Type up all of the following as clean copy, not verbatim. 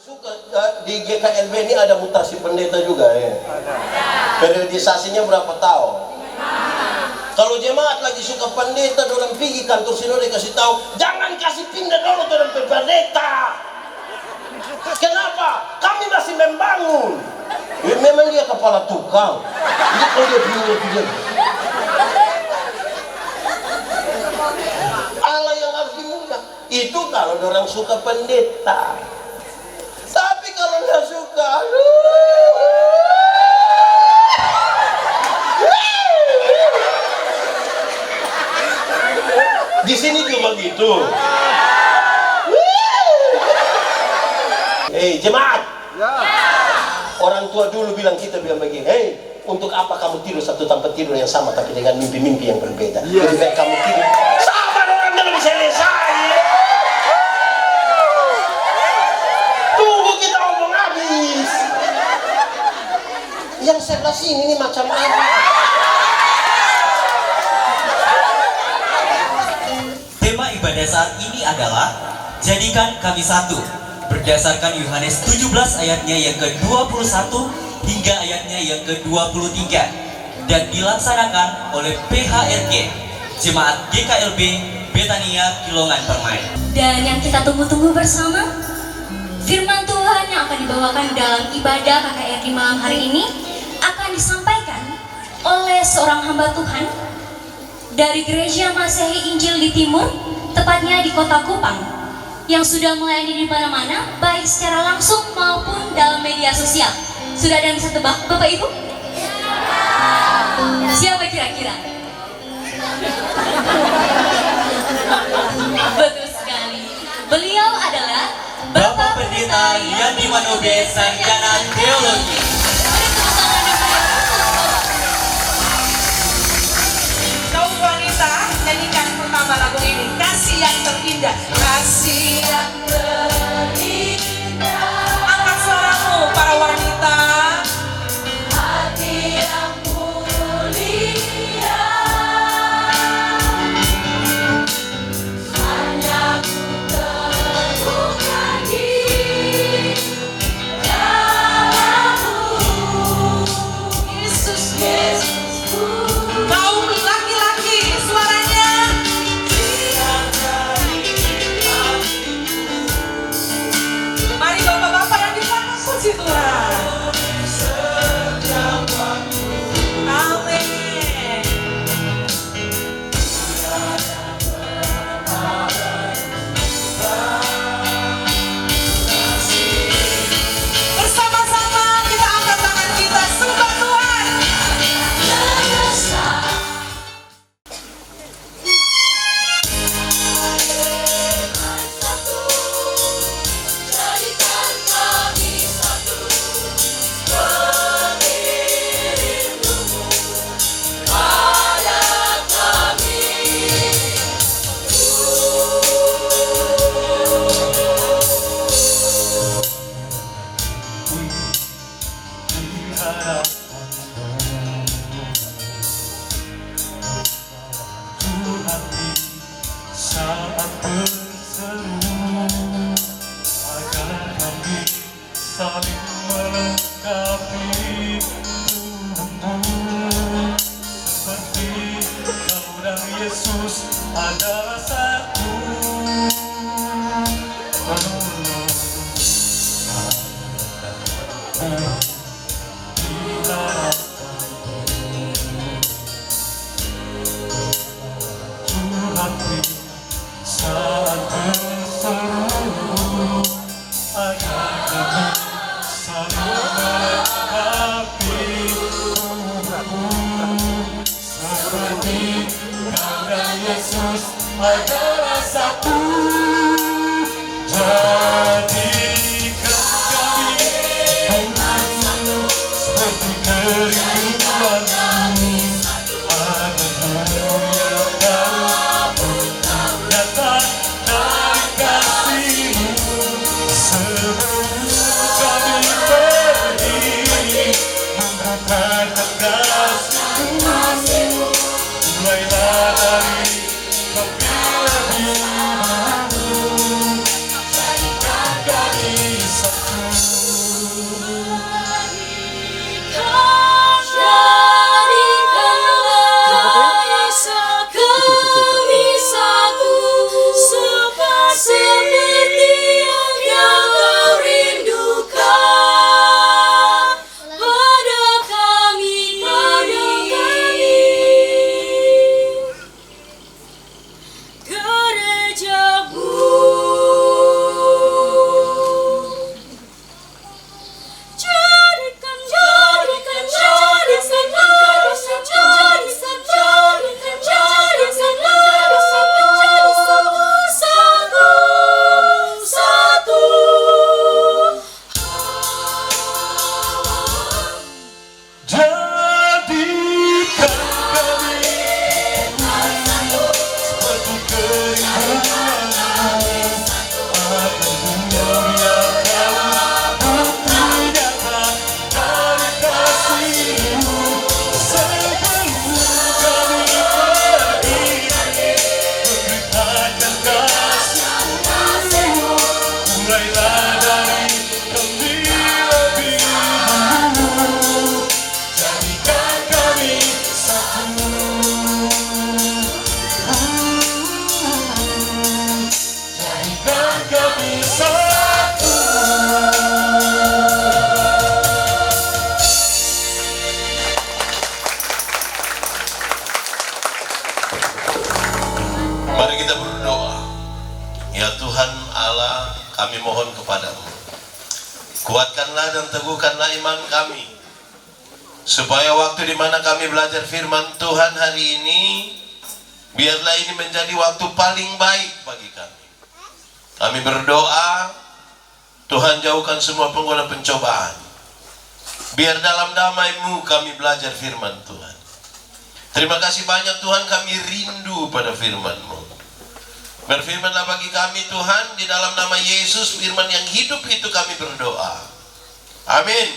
Suka di GKLB ini ada mutasi pendeta juga ya. Periodisasinya berapa tahun? Kalau jemaat lagi suka pendeta, orang pergi kantor sinode kasih tahu, jangan kasih pindah dulu orang pendeta. Kenapa? Kami masih membangun. Ya, memang dia kepala tukang. Jadi kalau dia pindah. Allah yang harus dimudah. Itu kalau orang suka pendeta. Tapi kalau nggak suka, di sini juga gitu. Hei jemaat, orang tua dulu bilang begini, hei, untuk apa kamu tidur satu tempat tidur yang sama tapi dengan mimpi-mimpi yang berbeda? Lebih baik kamu tidur sama orang yang lebih selesai. Tunggu kita ngomong habis. Yang sebelah sini ini macam apa? Tema ibadah saat ini adalah jadikan kami satu, berdasarkan Yohanes 17 ayatnya yang ke-21 hingga ayatnya yang ke-23 dan dilaksanakan oleh PHRG Jemaat GKLB Betania Kilongan Permai. Dan yang kita tunggu-tunggu bersama, firman Tuhan yang akan dibawakan dalam ibadah KKRG malam hari ini akan disampaikan oleh seorang hamba Tuhan dari Gereja Masehi Injil di Timur, tepatnya di Kota Kupang, yang sudah melayani di mana-mana, baik secara langsung maupun dalam media sosial. Sudah ada yang bisa tebak, Bapak Ibu? Siapa kira-kira? Betul sekali. Beliau adalah Bapak Pendeta Yandi Manobe, Sarjana Teologi. Kaum wanita, nyanyikan pertama lagu ini, Kasih yang Terindah. Kasih yang terindah. Angkat suaramu para wanita. Hati yang mulia. Hanya ku temukan di dalammu. Yesus, Yesusku. Kaum laki-laki, suaranya. Mari bapak-bapak yang di belakang puji Tuhan. Amin. Bersama-sama kita angkat tangan kita, sembah Tuhan. Jadikan kami satu, rindumu pada kami. Saat berseru agar kami saling melengkapi tubuhmu, seperti kau dan Yesus adalah satu. Saat berseru agar kami saling melengkapi tubuhmu, seperti kau dan Yesus adalah satu. Jadikan kami seperti kerinduanmu. Haleluya, kau nyata dari kasih-Mu. Sebelum kami pergi membuka kasih-Mu, mulailah dari pemilihan sadari kami lebih dulu. Jadikan kami satu. Jadikan kami satu. Mari kita berdoa. Ya Tuhan Allah, kami mohon kepadamu, kuatkanlah dan teguhkanlah iman kami, supaya waktu di mana kami belajar firman Tuhan hari ini, biarlah ini menjadi waktu paling baik bagi kami. Kami berdoa, Tuhan jauhkan semua penggoda pencobaan. Biar dalam damai-Mu kami belajar firman Tuhan. Terima kasih banyak Tuhan, kami rindu pada firman-Mu. Berfirmanlah bagi kami Tuhan, di dalam nama Yesus, firman yang hidup itu kami berdoa. Amin.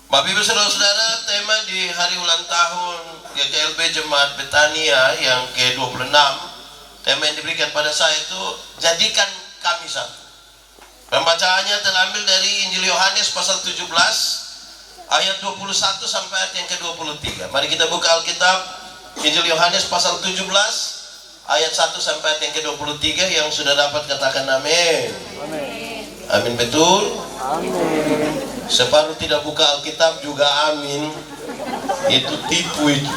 Bapak Ibu Saudara-saudara, tema di hari ulang tahun GKLB Jemaat Betania yang ke-26, tema yang diberikan pada saya itu, jadikan kami satu. Pembacaannya terambil dari Injil Yohanes pasal 17 ayat 21 sampai ayat yang ke-23. Mari kita buka Alkitab, Injil Yohanes pasal 17 ayat 1 sampai ayat yang ke-23. Yang sudah dapat katakan amin. Amin, betul? Amin. Separuh tidak buka Alkitab juga amin. Itu tipu itu.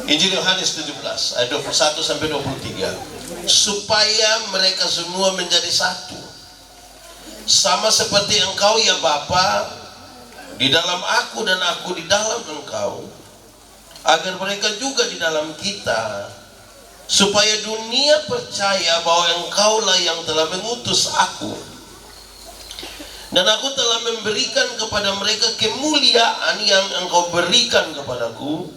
Injil Yohanes 17 ayat 21 sampai 23. Supaya mereka semua menjadi satu, sama seperti Engkau ya Bapa di dalam aku dan aku di dalam Engkau, agar mereka juga di dalam kita, supaya dunia percaya bahwa Engkaulah yang telah mengutus aku, dan aku telah memberikan kepada mereka kemuliaan yang Engkau berikan kepadaku,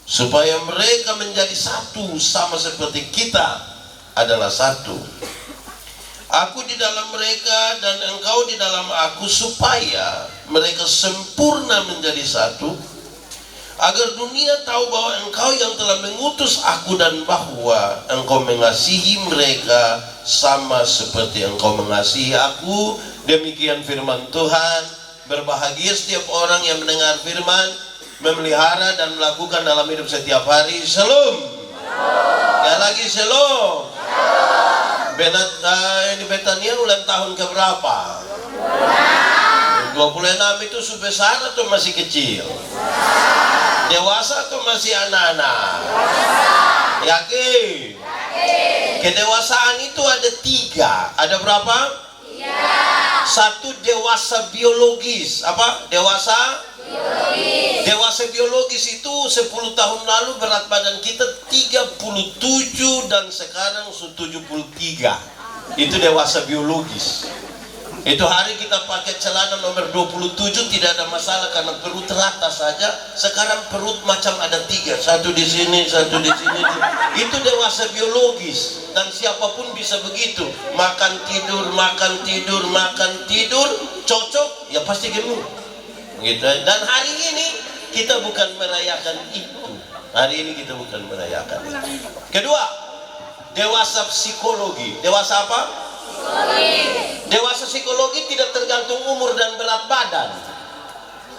supaya mereka menjadi satu sama seperti kita adalah satu. Aku di dalam mereka dan Engkau di dalam aku, supaya mereka sempurna menjadi satu, agar dunia tahu bahwa Engkau yang telah mengutus aku dan bahwa Engkau mengasihi mereka sama seperti Engkau mengasihi aku. Demikian firman Tuhan. Berbahagia setiap orang yang mendengar firman, memelihara dan melakukan dalam hidup setiap hari. Shalom. Ya lagi shalom. Ini Betania ulang tahun keberapa? 26 itu sudah besar atau masih kecil? Dewasa atau masih anak-anak? Yakin? Kedewasaan itu ada 3. Ada berapa? 3. Satu, dewasa biologis. Apa? Dewasa biologis. Dewasa biologis itu 10 tahun lalu berat badan kita 37 dan sekarang 73. Itu dewasa biologis. Itu hari kita pakai celana nomor 27 tidak ada masalah karena perut rata saja. Sekarang perut macam ada 3, satu di sini, satu di sini. Itu dewasa biologis dan siapapun bisa begitu. Makan tidur, makan tidur, makan tidur, cocok ya pasti gemuk. Gitu. Dan hari ini kita bukan merayakan itu. Hari ini kita bukan merayakan itu. Kedua, dewasa psikologi. Dewasa apa? Dewasa psikologi tidak tergantung umur dan berat badan.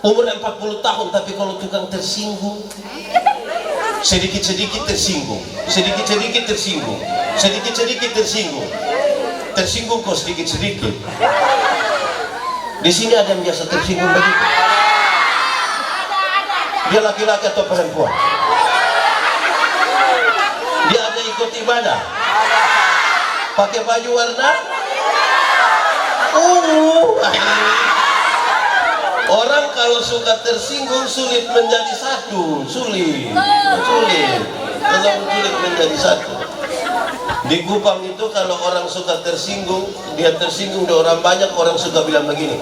Umur 40 tahun, tapi kalau tukang tersinggung, sedikit-sedikit tersinggung, sedikit-sedikit tersinggung, sedikit-sedikit tersinggung, tersinggung kok sedikit-sedikit. Di sini ada yang biasa tersinggung begitu. Dia laki-laki atau perempuan? Dia ada ikut ibadah? Pakai baju warna ungu. Orang kalau suka tersinggung sulit menjadi satu, sulit. Kalau sulit menjadi satu. Di Kupang itu kalau orang suka tersinggung, dia tersinggung di orang banyak, orang suka bilang begini.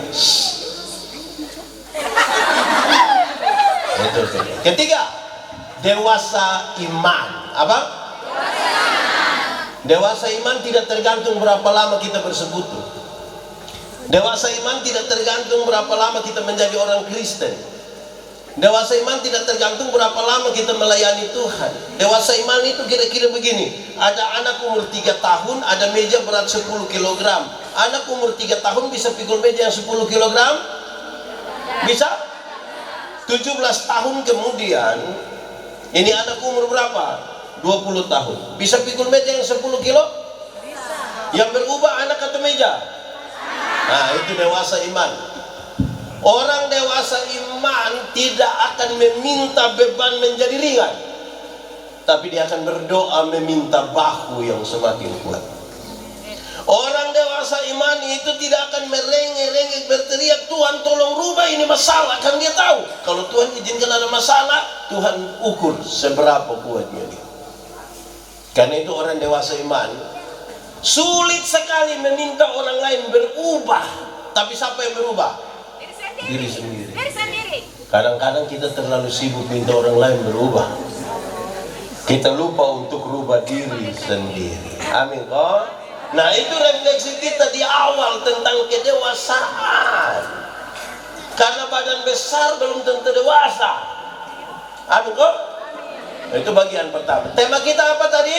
Itu. Ketiga, dewasa iman. Apa? Dewasa iman tidak tergantung berapa lama kita bersekutu. Dewasa iman tidak tergantung berapa lama kita menjadi orang Kristen. Dewasa iman tidak tergantung berapa lama kita melayani Tuhan. Dewasa iman itu kira-kira begini. Ada anak umur 3 tahun, ada meja berat 10 kg. Anak umur 3 tahun bisa pikul meja yang 10 kg? Bisa? 17 tahun kemudian, ini anak umur berapa? 20 tahun. Bisa pikul meja yang 10 kilo? Bisa. Yang berubah anak atau meja? Nah, itu dewasa iman. Orang dewasa iman tidak akan meminta beban menjadi ringan, tapi dia akan berdoa meminta bahu yang semakin kuat. Orang dewasa iman itu tidak akan merengek-rengek berteriak, Tuhan tolong rubah ini masalah. Kan dia tahu kalau Tuhan izinkan ada masalah, Tuhan ukur seberapa kuatnya dia. Karena itu orang dewasa iman sulit sekali meminta orang lain berubah. Tapi siapa yang berubah? Diri sendiri. Kadang-kadang kita terlalu sibuk minta orang lain berubah, kita lupa untuk rubah diri sendiri. Amin kok. Nah, itu refleksi kita di awal tentang kedewasaan. Karena badan besar belum tentu dewasa. Amin kok. Itu bagian pertama. Tema kita apa tadi?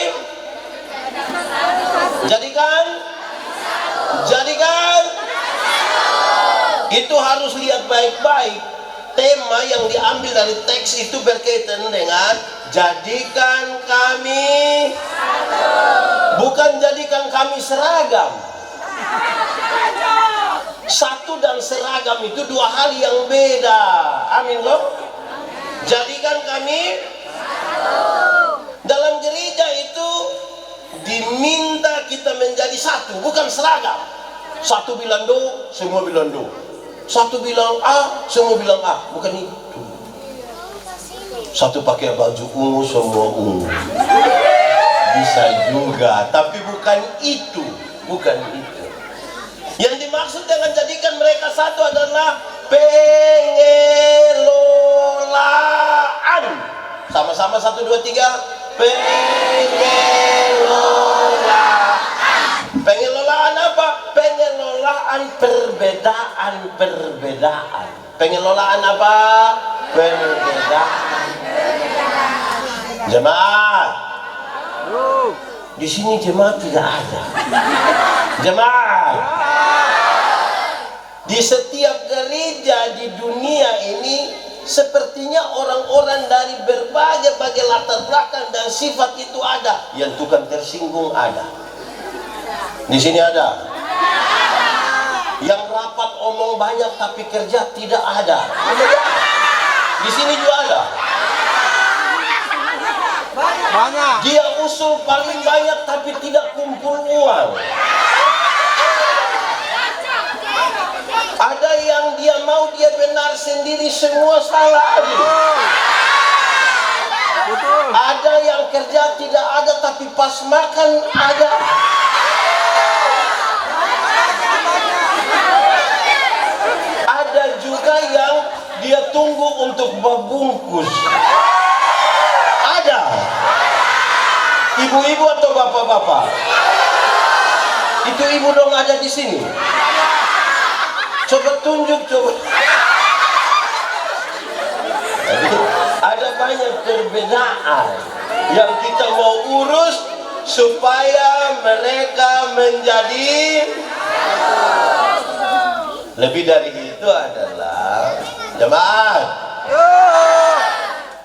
Jadikan itu harus lihat baik-baik. Tema yang diambil dari teks itu berkaitan dengan jadikan kami satu. Bukan jadikan kami seragam. Satu dan seragam itu dua hal yang beda. Amin loh. Jadikan kami satu. Dalam gereja itu diminta kita menjadi satu, bukan seragam. Satu bilang do, semua bilang do. Satu bilang A, semua bilang A. Bukan itu. Satu pakai baju ungu, semua ungu. Bisa juga, tapi bukan itu. Bukan itu. Yang dimaksud dengan jadikan mereka satu adalah pengelolaan. Sama-sama 1, 2, 3. Pengelolaan. Pengelolaan apa? Pengelolaan perbedaan. Pengelolaan apa? Perbedaan. Jemaat. Di sini jemaat tidak ada. Jemaat. Di setiap gereja di dunia ini sepertinya orang-orang dari berbagai latar belakang dan sifat itu ada. Yang tukang tersinggung ada. Di sini ada. Yang rapat omong banyak tapi kerja tidak ada. Di sini juga ada. Banyak. Dia usul paling banyak tapi tidak kumpul uang. Ada yang dia mau dia benar sendiri, semua salah. Betul. Ada yang kerja tidak ada tapi pas makan ada. Ada juga yang dia tunggu untuk membungkus. Ada. Ibu-ibu atau bapak-bapak? Itu ibu dong ada di sini. Coba tunjuk, coba. Jadi, ada banyak perbedaan yang kita mau urus supaya mereka menjadi. Lebih dari itu adalah jemaat.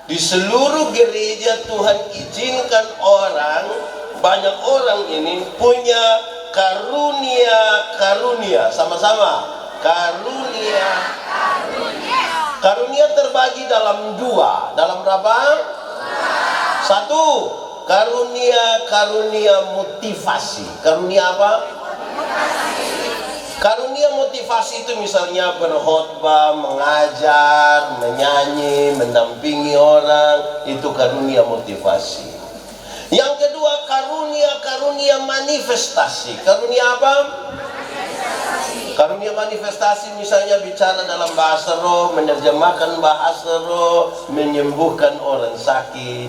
Di seluruh gereja Tuhan izinkan banyak orang ini punya karunia. Sama-sama. Karunia terbagi dalam dua. Dalam berapa? Satu, karunia motivasi. Karunia apa? Karunia motivasi itu misalnya berkhotbah, mengajar, menyanyi, mendampingi orang. Itu karunia motivasi. Yang kedua, karunia manifestasi. Karunia apa? Karunia manifestasi misalnya bicara dalam bahasa roh, menerjemahkan bahasa roh, menyembuhkan orang sakit.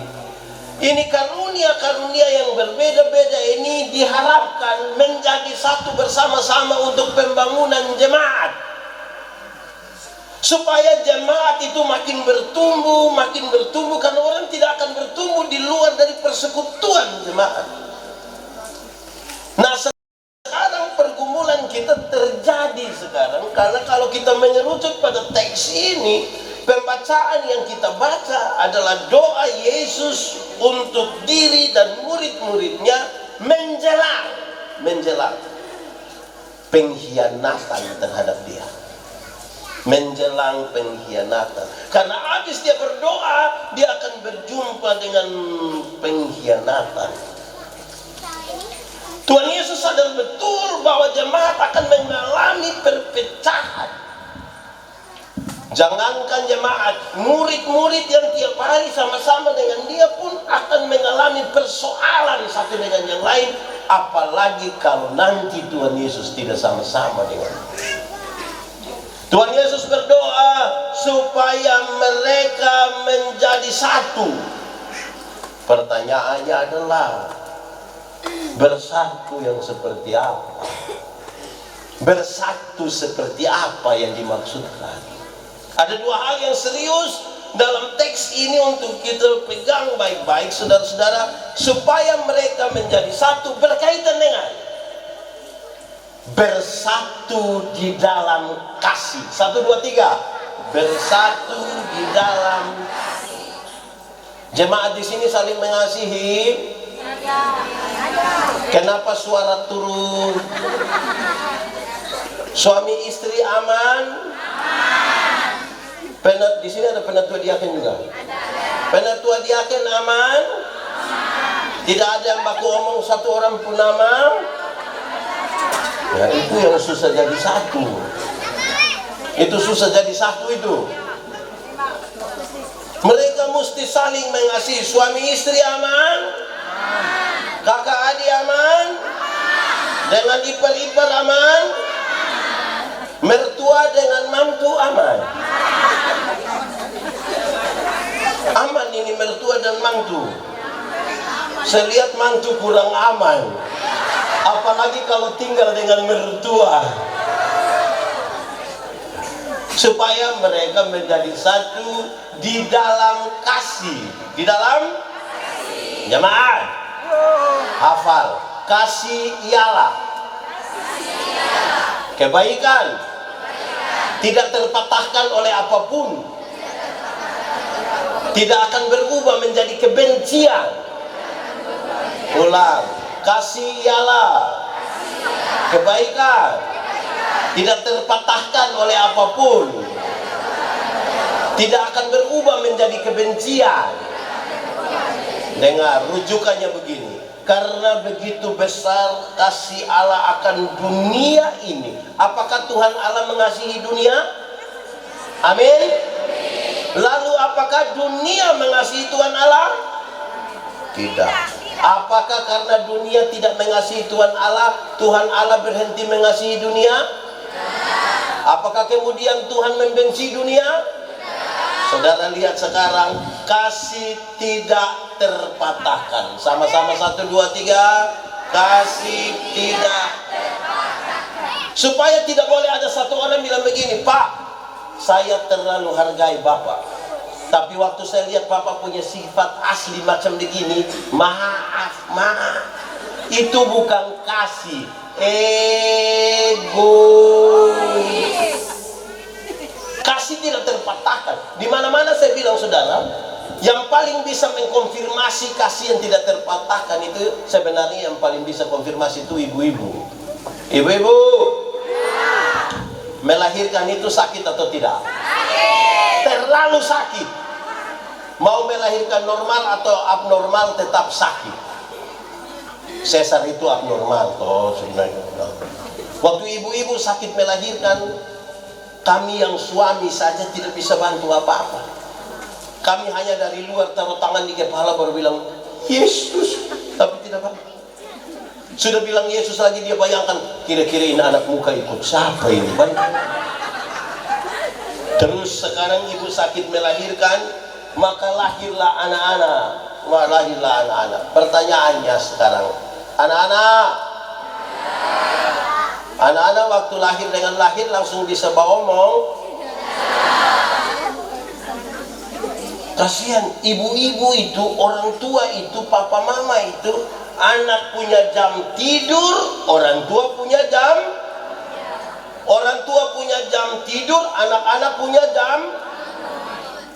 Ini karunia yang berbeda-beda ini diharapkan menjadi satu bersama-sama untuk pembangunan jemaat. Supaya jemaat itu makin bertumbuh karena orang tidak akan bertumbuh di luar dari persekutuan jemaat. Nah, sekarang pergumulan kita terjadi sekarang karena kalau kita mengerucut pada teks ini, pembacaan yang kita baca adalah doa Yesus untuk diri dan murid-muridnya menjelang pengkhianatan terhadap dia. Menjelang pengkhianatan. Karena habis dia berdoa, dia akan berjumpa dengan pengkhianatan. Tuhan Yesus sadar betul bahwa jemaat akan mengalami perpecahan. Jangankan jemaat, murid-murid yang tiap hari sama-sama dengan dia pun akan mengalami persoalan satu dengan yang lain. Apalagi kalau nanti Tuhan Yesus tidak sama-sama dengan dia. Tuhan Yesus berdoa supaya mereka menjadi satu. Pertanyaannya adalah, bersatu yang seperti apa? Bersatu seperti apa yang dimaksudkan? Ada dua hal yang serius dalam teks ini untuk kita pegang baik-baik, saudara-saudara, supaya mereka menjadi satu, berkaitan dengan bersatu di dalam kasih. 1, 2, 3. Bersatu di dalam kasih. Jemaat di sini saling mengasihi. Kenapa suara turun? Suami istri aman? Di sini ada penatua diaken juga. Penatua diaken aman? Tidak ada yang baku omong satu orang pun nama? Ya, itu yang susah jadi satu. Itu susah jadi satu itu. Mereka mesti saling mengasihi. Suami istri aman? Kakak adik aman? Dengan ipar-ipar aman? Mertua dengan mantu aman? Aman ini mertua dan mantu. Saya lihat mantu kurang aman. Apalagi kalau tinggal dengan mertua. Supaya mereka menjadi satu di dalam kasih. Di dalam kasih. Jemaat hafal, kasih ialah kebaikan, tidak terpatahkan oleh apapun, tidak akan berubah menjadi kebencian. Ulang, kasih ialah kebaikan, tidak terpatahkan oleh apapun, tidak akan berubah menjadi kebencian. Dengar, rujukannya begini. Karena begitu besar kasih Allah akan dunia ini. Apakah Tuhan Allah mengasihi dunia? Amin. Lalu apakah dunia mengasihi Tuhan Allah? Tidak. Apakah karena dunia tidak mengasihi Tuhan Allah berhenti mengasihi dunia? Apakah kemudian Tuhan membenci dunia? Saudara lihat sekarang, kasih tidak terpatahkan. Sama-sama 1, 2, 3. Kasih tidak terpatahkan. Supaya tidak boleh ada satu orang bilang begini, Pak, saya terlalu hargai Bapak, tapi waktu saya lihat Bapak punya sifat asli macam begini, maaf. Itu bukan kasih, egois. Kasih tidak terpatahkan. Di mana-mana saya bilang saudara, yang paling bisa mengkonfirmasi kasih yang tidak terpatahkan itu sebenarnya yang paling bisa konfirmasi itu ibu-ibu. Ibu-ibu, melahirkan itu sakit atau tidak? Terlalu sakit. Mau melahirkan normal atau abnormal tetap sakit. Sesar itu abnormal toh sebenarnya. Waktu ibu-ibu sakit melahirkan, kami yang suami saja tidak bisa bantu apa-apa. Kami hanya dari luar taruh tangan di kepala baru bilang Yesus, tapi tidak bantu. Sudah bilang Yesus lagi dia bayangkan, kira-kira ini anak muka ikut siapa ini? Baik. Terus sekarang ibu sakit melahirkan, maka lahirlah anak-anak. Pertanyaannya sekarang, anak-anak waktu lahir dengan lahir langsung bisa ngomong? Kasihan ibu-ibu itu, orang tua itu, papa mama itu, anak punya jam tidur, orang tua punya jam tidur, anak-anak punya jam.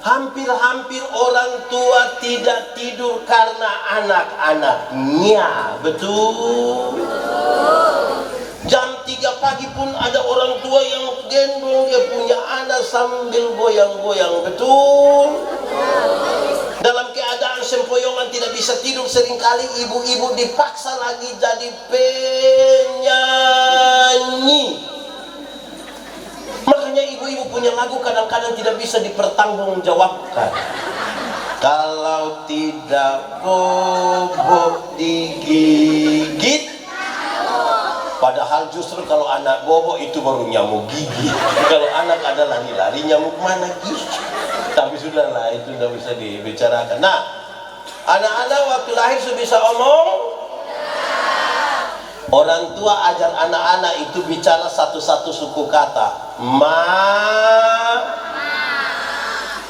Hampir-hampir orang tua tidak tidur karena anak-anaknya. Betul. Jam 3 pagi pun ada orang tua yang gendong dia punya anak sambil goyang-goyang. Betul. Dalam keadaan sempoyongan tidak bisa tidur, seringkali ibu-ibu dipaksa lagi jadi penyanyi. Makanya ibu-ibu punya lagu kadang-kadang tidak bisa dipertanggungjawabkan. Kalau tidak bobo digigit. Padahal justru kalau anak bobo itu baru nyamuk gigi. Kalau anak ada lari-lari, nyamuk mana gigi. Tapi sudahlah, itu tidak bisa dibicarakan. Nah, anak-anak waktu lahir sudah bisa omong. Orang tua ajar anak-anak itu bicara satu-satu suku kata. Ma,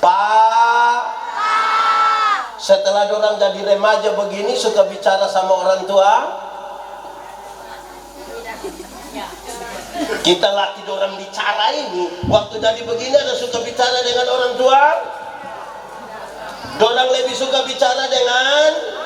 pa. Setelah dorang jadi remaja begini suka bicara sama orang tua. Kita latih dorang bicara ini. Waktu jadi begini ada suka bicara dengan orang tua. Dorang lebih suka bicara dengan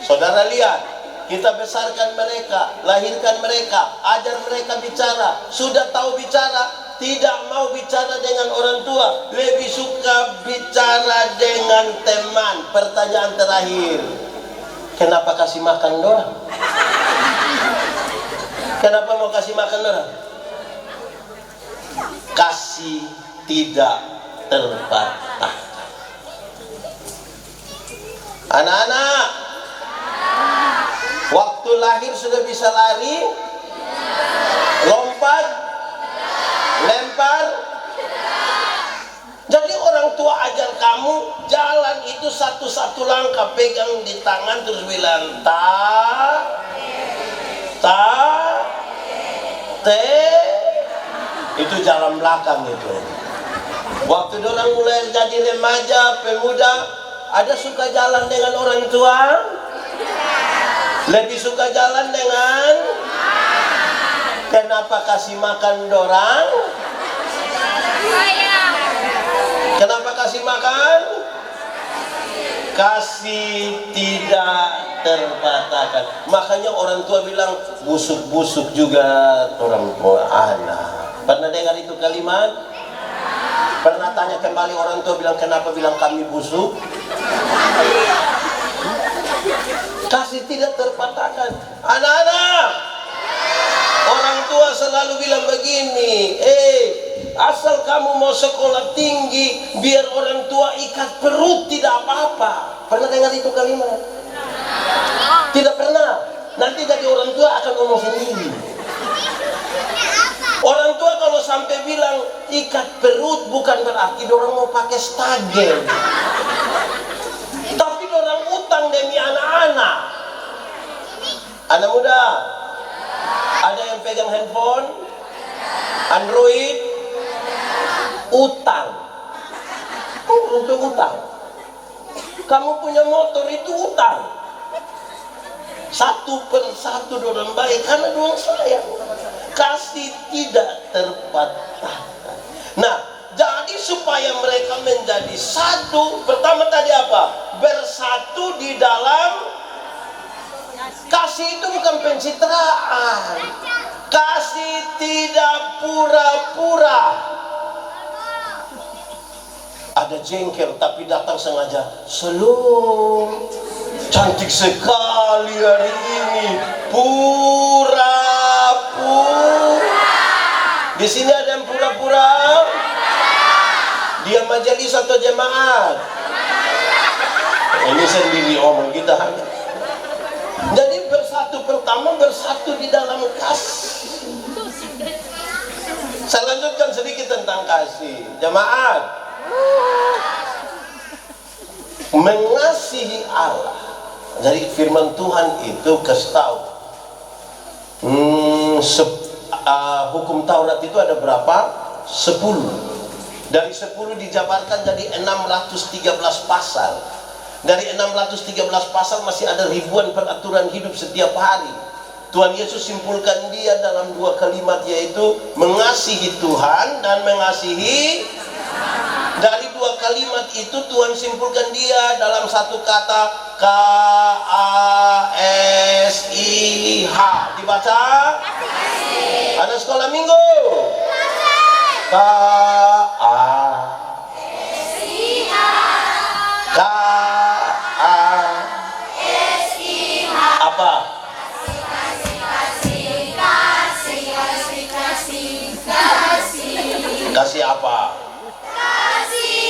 saudara lihat, kita besarkan mereka, lahirkan mereka, ajar mereka bicara, sudah tahu bicara, tidak mau bicara dengan orang tua, lebih suka bicara dengan teman. Pertanyaan terakhir, kenapa kasih makan dorang? Kenapa mau kasih makan dorang? Kasih tidak terbatas. Anak-anak, waktu lahir sudah bisa lari, lompat, lempar. Jadi orang tua ajar kamu jalan itu satu-satu langkah, pegang di tangan terus bilang te. Itu jalan belakang itu. Waktu orang mulai jadi remaja, pemuda, ada suka jalan dengan orang tua? Lebih suka jalan dengan? Kenapa kasih makan dorang? Kenapa kasih makan? Kasih tidak terbataskan. Makanya orang tua bilang busuk-busuk juga orang tua anak. Pernah dengar itu kalimat? Pernah tanya kembali orang tua bilang kenapa bilang kami busuk? Kasih tidak terbataskan. Anak-anak, orang tua selalu bilang begini, asal kamu mau sekolah tinggi, biar orang tua ikat perut tidak apa-apa. Pernah dengar itu kalimat? Tidak pernah. Nanti jadi orang tua akan ngomong sendiri. Orang tua kalau sampai bilang ikat perut bukan berarti orang mau pakai stagel. Tapi orang utang demi anak-anak. Anak muda, ada yang pegang handphone, Android, utang. Untuk utang. Kamu punya motor itu utang. Satu persatu dorang baik karena dorang sayang. Kasih tidak terbataskan. Nah, jadi supaya mereka menjadi satu, pertama tadi apa? Bersatu di dalam kasih. Itu bukan pencitraan. Kasih tidak pura-pura. Ada jengkel tapi datang sengaja. Shalom, cantik sekali hari ini. Pura-pura. Di sini ada yang pura-pura. Dia majelis atau jemaat? Ini sendiri omong kita. Jadi bersatu, pertama bersatu di dalam kasih. Saya lanjutkan sedikit tentang kasih. Jemaat, mengasihi Allah. Jadi firman Tuhan itu kasih tahu. Hukum Taurat itu ada berapa? 10. Dari 10 dijabarkan jadi 613 pasal. Dari 613 pasal masih ada ribuan peraturan hidup setiap hari. Tuhan Yesus simpulkan dia dalam 2 kalimat, yaitu mengasihi Tuhan dan mengasihi. Dari 2 kalimat itu Tuhan simpulkan dia dalam satu kata, KASIH. Dibaca? Ada sekolah minggu? Apa? Kasih apa? Kasih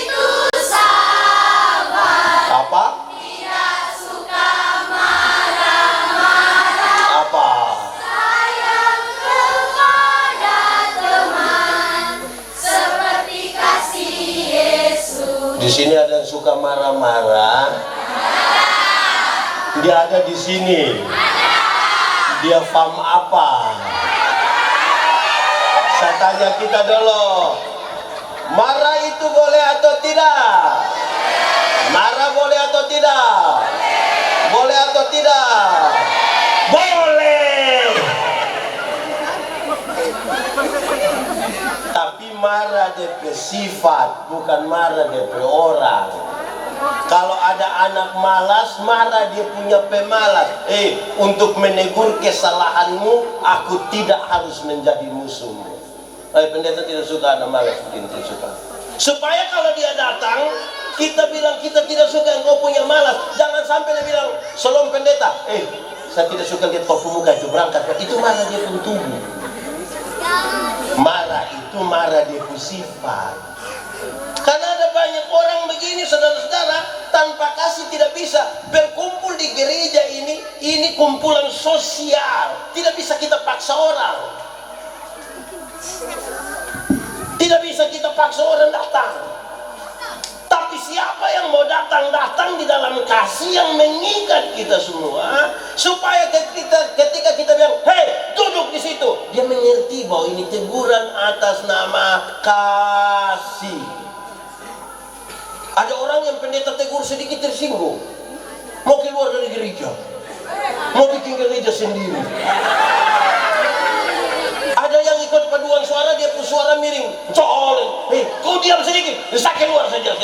itu sabar, Apa? tidak suka marah-marah, Apa? sayang kepada teman, seperti kasih Yesus. Di sini ada yang suka marah-marah. Dia ada di sini. Dia paham apa? Saya tanya kita dulu. Marah itu boleh atau tidak? Marah boleh atau tidak? Boleh atau tidak? Boleh. Tapi marah DP sifat, bukan marah DP orang. Kalau ada anak malas, marah dia punya pemalas. Untuk menegur kesalahanmu, aku tidak harus menjadi musuhmu. Pendeta tidak suka anak malas, tidak suka. Supaya kalau dia datang, kita bilang kita tidak suka engkau punya malas. Jangan sampai dia bilang, "Shalom pendeta, saya tidak suka lihat kau muka itu berangkat." Itu marah dia pun tubuh. Marah itu marah dia pun sifat. Karena ada banyak orang begini, saudara-saudara, tanpa kasih tidak bisa berkumpul di gereja ini kumpulan sosial. Tidak bisa kita paksa orang. Tidak bisa kita paksa orang datang. Tapi siapa yang mau datang di dalam kasih yang mengikat kita semua, supaya ketika kita bilang, "Hei, duduk di situ," dia mengerti bahwa ini teguran atas nama kasih. Ada orang yang pendeta tegur sedikit tersinggung, mau keluar dari gereja, mau bikin gereja sendiri. Ada yang ikut paduan suara, dia pun suara miring, "Col, kau diam sedikit, saya keluar saja."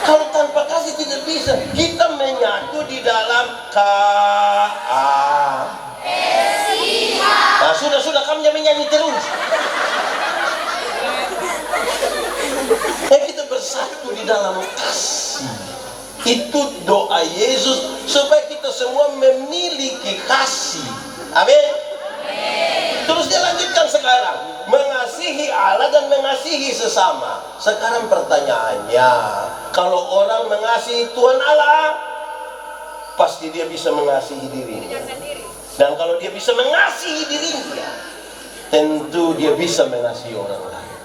Kalau tanpa kasih tidak bisa. Kita menyatu di dalam Nah, sudah kamu jangan menyanyi terus. Kita bersatu di dalam kasih. Itu doa Yesus supaya kita semua memiliki kasih. Amin. Terus dia lanjutkan sekarang, mengasihi Allah dan mengasihi sesama. Sekarang pertanyaannya, kalau orang mengasihi Tuhan Allah, pasti dia bisa mengasihi dirinya. Dan kalau dia bisa mengasihi dirinya, tentu dia bisa mengasihi orang lain.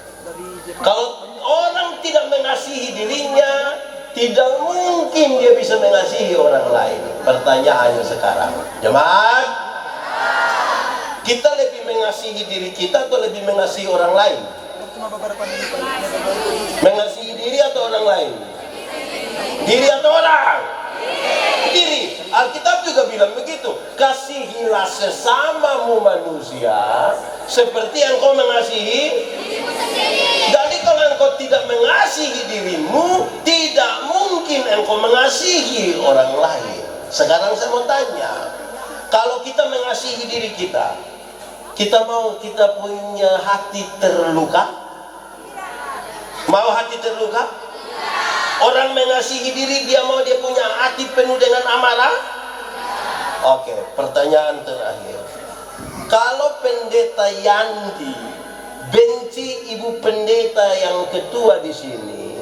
Kalau orang tidak mengasihi dirinya, tidak mungkin dia bisa mengasihi orang lain. Pertanyaannya sekarang, jemaat, kita lebih mengasihi diri kita atau lebih mengasihi orang lain? Mengasihi diri atau orang lain? Diri atau orang? Diri. Alkitab juga bilang begitu, kasihilah sesamamu manusia seperti yang kau mengasihi. Jadi kalau engkau tidak mengasihi dirimu, tidak mungkin engkau mengasihi orang lain. Sekarang saya mau tanya, kalau kita mengasihi diri kita, kita mau kita punya hati terluka? Mau hati terluka? Orang mengasihi diri, dia mau dia punya hati penuh dengan amarah? Oke, pertanyaan terakhir. Kalau pendeta Yandi benci ibu pendeta yang ketua di sini,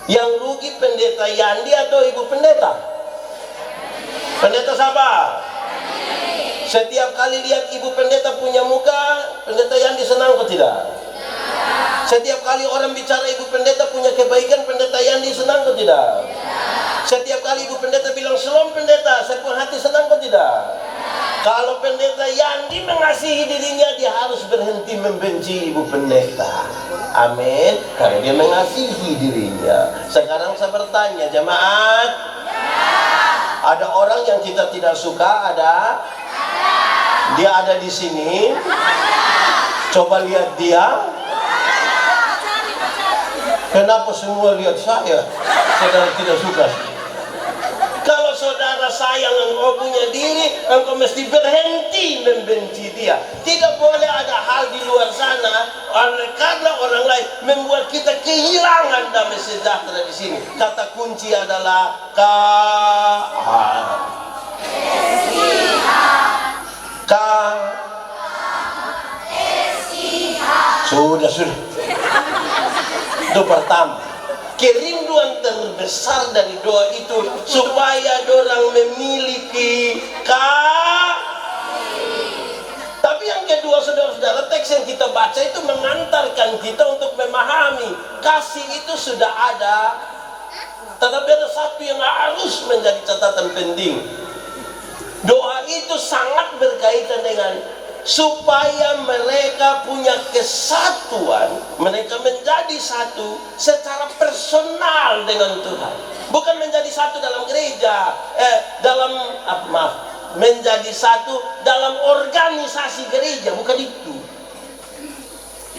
yang rugi pendeta Yandi atau ibu pendeta? Pendeta siapa? Setiap kali lihat ibu pendeta punya muka, pendeta Yandi senang atau tidak? Setiap kali orang bicara ibu pendeta punya kebaikan, pendeta Yandi senang atau tidak? Setiap kali ibu pendeta bilang "Shalom pendeta," saya pun hati senang atau tidak? Kalau pendeta Yandi mengasihi dirinya, dia harus berhenti membenci ibu pendeta. Amin. Karena dia mengasihi dirinya. Sekarang saya bertanya, jemaat, ada orang yang kita tidak suka? Ada? Dia ada di sini. Coba lihat dia. Kenapa semua lihat saya? Saudara tidak suka. Kalau saudara sayang engkau punya diri, engkau mesti berhenti membenci dia. Tidak boleh ada hal di luar sana karena orang lain membuat kita kehilangan damai sejahtera di sini. Kata kunci adalah sudah. Itu pertama. Kerinduan terbesar dari doa itu supaya dorang memiliki Tapi yang kedua, saudara-saudara, teks yang kita baca itu mengantarkan kita untuk memahami kasih itu sudah ada, tetapi ada satu yang harus menjadi catatan penting. Doa itu sangat berkaitan dengan supaya mereka punya kesatuan, mereka menjadi satu secara personal dengan Tuhan. Bukan menjadi satu dalam gereja, menjadi satu dalam organisasi gereja, bukan itu.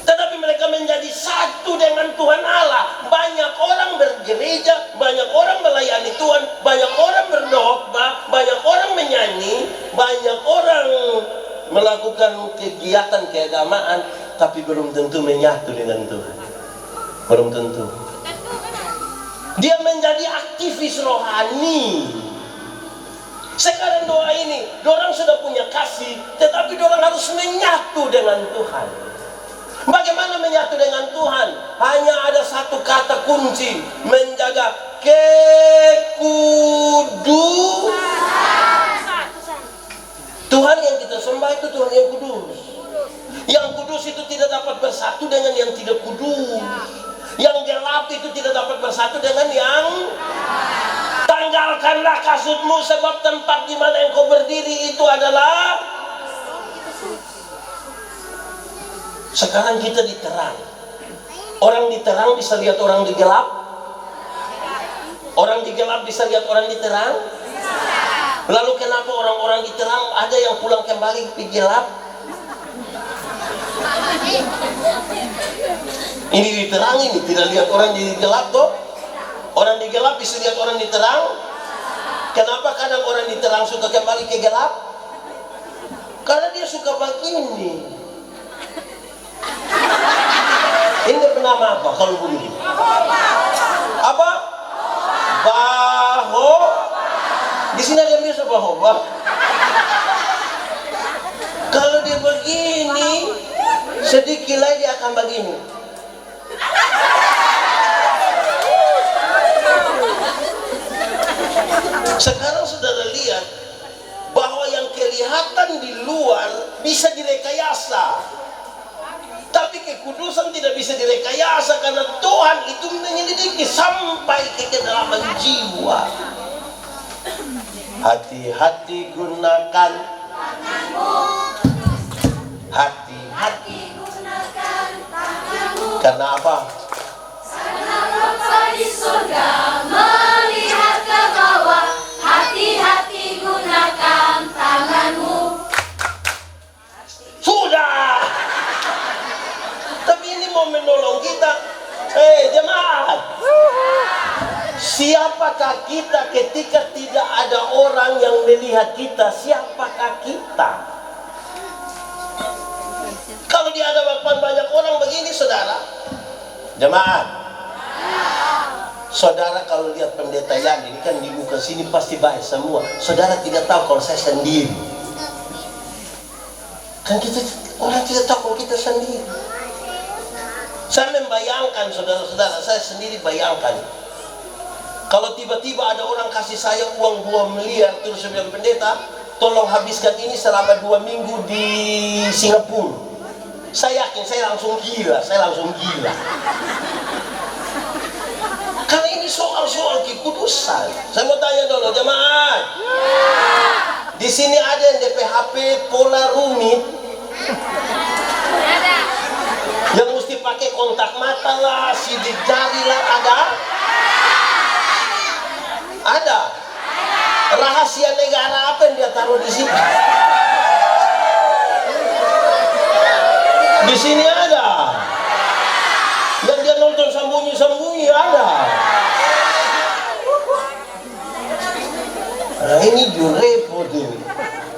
Tetapi mereka menjadi satu dengan Tuhan Allah. Banyak orang bergereja, banyak orang melayani Tuhan, banyak orang berdoa, banyak orang menyanyi, banyak orang melakukan kegiatan keagamaan, tapi belum tentu menyatu dengan Tuhan. Belum tentu. Dia menjadi aktivis rohani. Sekarang doa ini, dorang sudah punya kasih, tetapi dorang harus menyatu dengan Tuhan. Bagaimana menyatu dengan Tuhan? Hanya ada satu kata kunci, menjaga Tuhan yang kita sembah itu Tuhan yang kudus. Yang kudus itu tidak dapat bersatu dengan yang tidak kudus. Yang gelap itu tidak dapat bersatu dengan yang tanggalkanlah kasutmu, sebab tempat di mana engkau berdiri itu adalah. Sekarang kita diterang. Orang diterang bisa lihat orang di gelap. Orang di gelap bisa lihat orang diterang. Lalu kenapa orang-orang diterang ada yang pulang kembali ke gelap? Ini diterang, ini tidak lihat orang di gelap toh? Orang di gelap bisa lihat orang diterang. Kenapa kadang orang diterang suka kembali ke gelap? Karena dia suka begini. Ini bernama apa kalau begini? Apa? Baho. Di sini ada yang biasa bahoba. Kalau dia begini, sedikit lagi dia akan begini. Sekarang saudara lihat bahwa yang kelihatan di luar bisa direkayasa, tapi kekudusan tidak bisa direkayasa karena Tuhan itu menyelidiki sampai ke kedalaman jiwa. Hati-hati gunakan tanganmu. Hati-hati gunakan tanganmu. Karena apa? Karena Bapa di surga melihat ke bawah. Hati-hati gunakan tanganmu. Sudah. Tapi ini mau menolong kita. Jemaat. Siapakah kita ketika tidak ada orang yang melihat kita? Siapakah kita? Kalau di hadapan banyak orang begini, saudara, jemaat, saudara kalau lihat pendeta yang ini kan di muka sini pasti baik semua. Saudara tidak tahu kalau saya sendiri. Kan orang tidak tahu kalau kita sendiri. Saya membayangkan, saudara-saudara, saya sendiri bayangkan. Kalau tiba-tiba ada orang kasih saya uang 2 miliar, terus saya bilang, pendeta, tolong habiskan ini selama 2 minggu di Singapura. Saya yakin saya langsung gila. Karena ini soal-soal kekudusan. Saya mau tanya dulu, jemaat. Di sini ada yang DP HP pola rumit. Yang mesti pakai kontak mata lah, sidik jari lah, ada? Ada. Rahasia negara apa yang dia taruh di sini? Di sini ada. Yang dia nonton sembunyi-sembunyi ada. Nah, ini juga repot ini.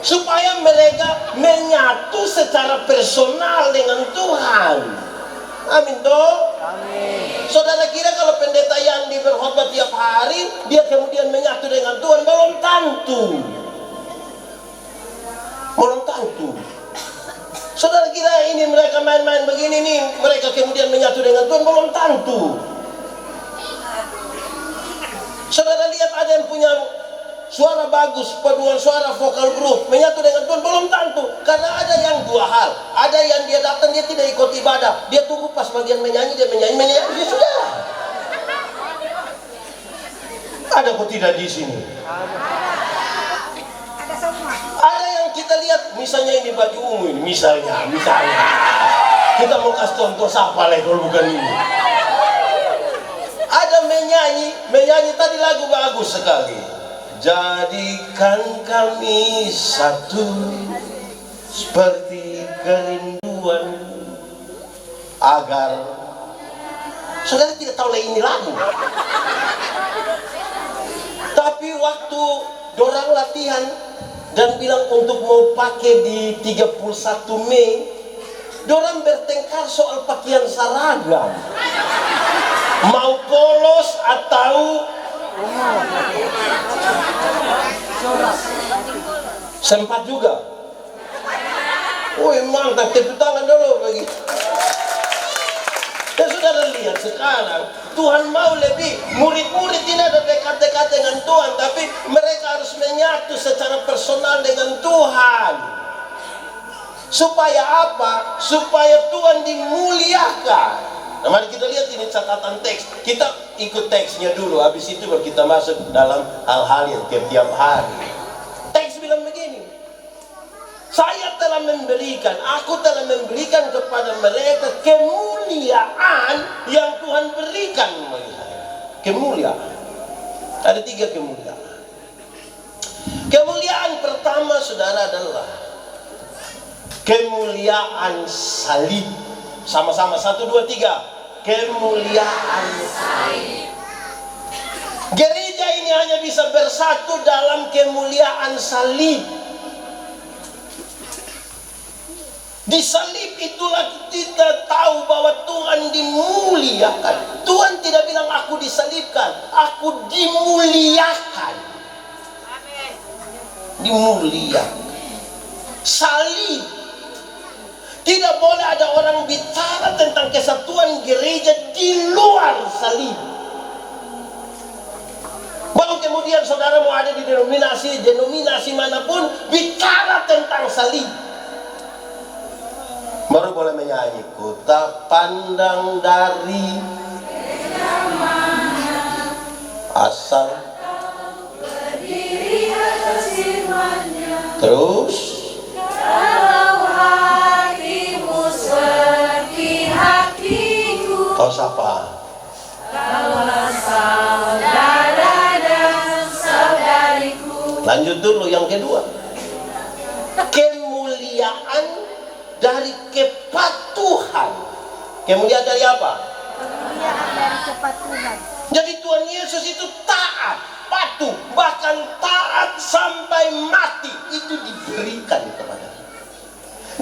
Supaya mereka menyatu secara personal dengan Tuhan. Amin toh? Amin. Saudara kira kalau pendeta Yandi berkhotbah tiap hari, dia kemudian menyatu dengan Tuhan? Belum tentu. Belum tentu. Saudara kira ini mereka main-main begini nih, mereka kemudian menyatu dengan Tuhan? Belum tentu. Saudara lihat ada yang punya suara bagus, paduan suara vokal grup, menyatu dengan Tuhan? Belum tentu. Karena ada yang dua hal. Ada yang dia datang, dia tidak ikut ibadah, dia tunggu pas bagian menyanyi, dia menyanyi, dia sudah. Ada kok tidak di sini? Ada yang kita lihat, misalnya ini baju ungu ini, misalnya. Kita mau kasih contoh siapa lah kalau bukan ini. Ada menyanyi tadi lagu bagus sekali. Jadikan kami satu seperti kerinduan, agar saudara tidak tahu lagi ini lagu. Tapi waktu dorang latihan dan bilang untuk mau pakai di 31 Mei, dorang bertengkar soal pakaian seragam, mau polos atau sempat juga. Woi mantap, tepuk tangan dulu bagi. Dan saudara lihat sekarang Tuhan mau lebih, murid-murid tidak ada dekat-dekat dengan Tuhan, tapi mereka harus menyatu secara personal dengan Tuhan. Supaya apa? Supaya Tuhan dimuliakan. Nah, mari kita lihat ini catatan teks. Kita ikut teksnya dulu, habis itu baru kita masuk dalam hal-hal yang tiap hari. Teks bilang begini, saya telah memberikan, aku telah memberikan kepada mereka kemuliaan yang Tuhan berikan. Kemuliaan. Ada 3 kemuliaan. Kemuliaan pertama, saudara, adalah kemuliaan salib. Sama-sama, 1, 2, 3. Kemuliaan salib. Gereja ini hanya bisa bersatu dalam kemuliaan salib. Di salib itulah kita tahu bahwa Tuhan dimuliakan. Tuhan tidak bilang aku disalibkan, aku dimuliakan. Dimuliakan. Salib. Tidak boleh ada orang bicara tentang kesatuan gereja di luar salib. Baru kemudian saudara mau ada di denominasi manapun, bicara tentang salib. Baru boleh menyanyi, ku tak pandang dari asal berdiri atas firman-Nya. Terus kau siapa? Kaulah saudara dan saudariku. Lanjut dulu yang kedua. Kemuliaan dari kepatuhan. Kemuliaan dari apa? Kemuliaan dari kepatuhan. Jadi Tuhan Yesus itu taat, patuh, bahkan taat sampai mati. Itu diberikan kepada kita.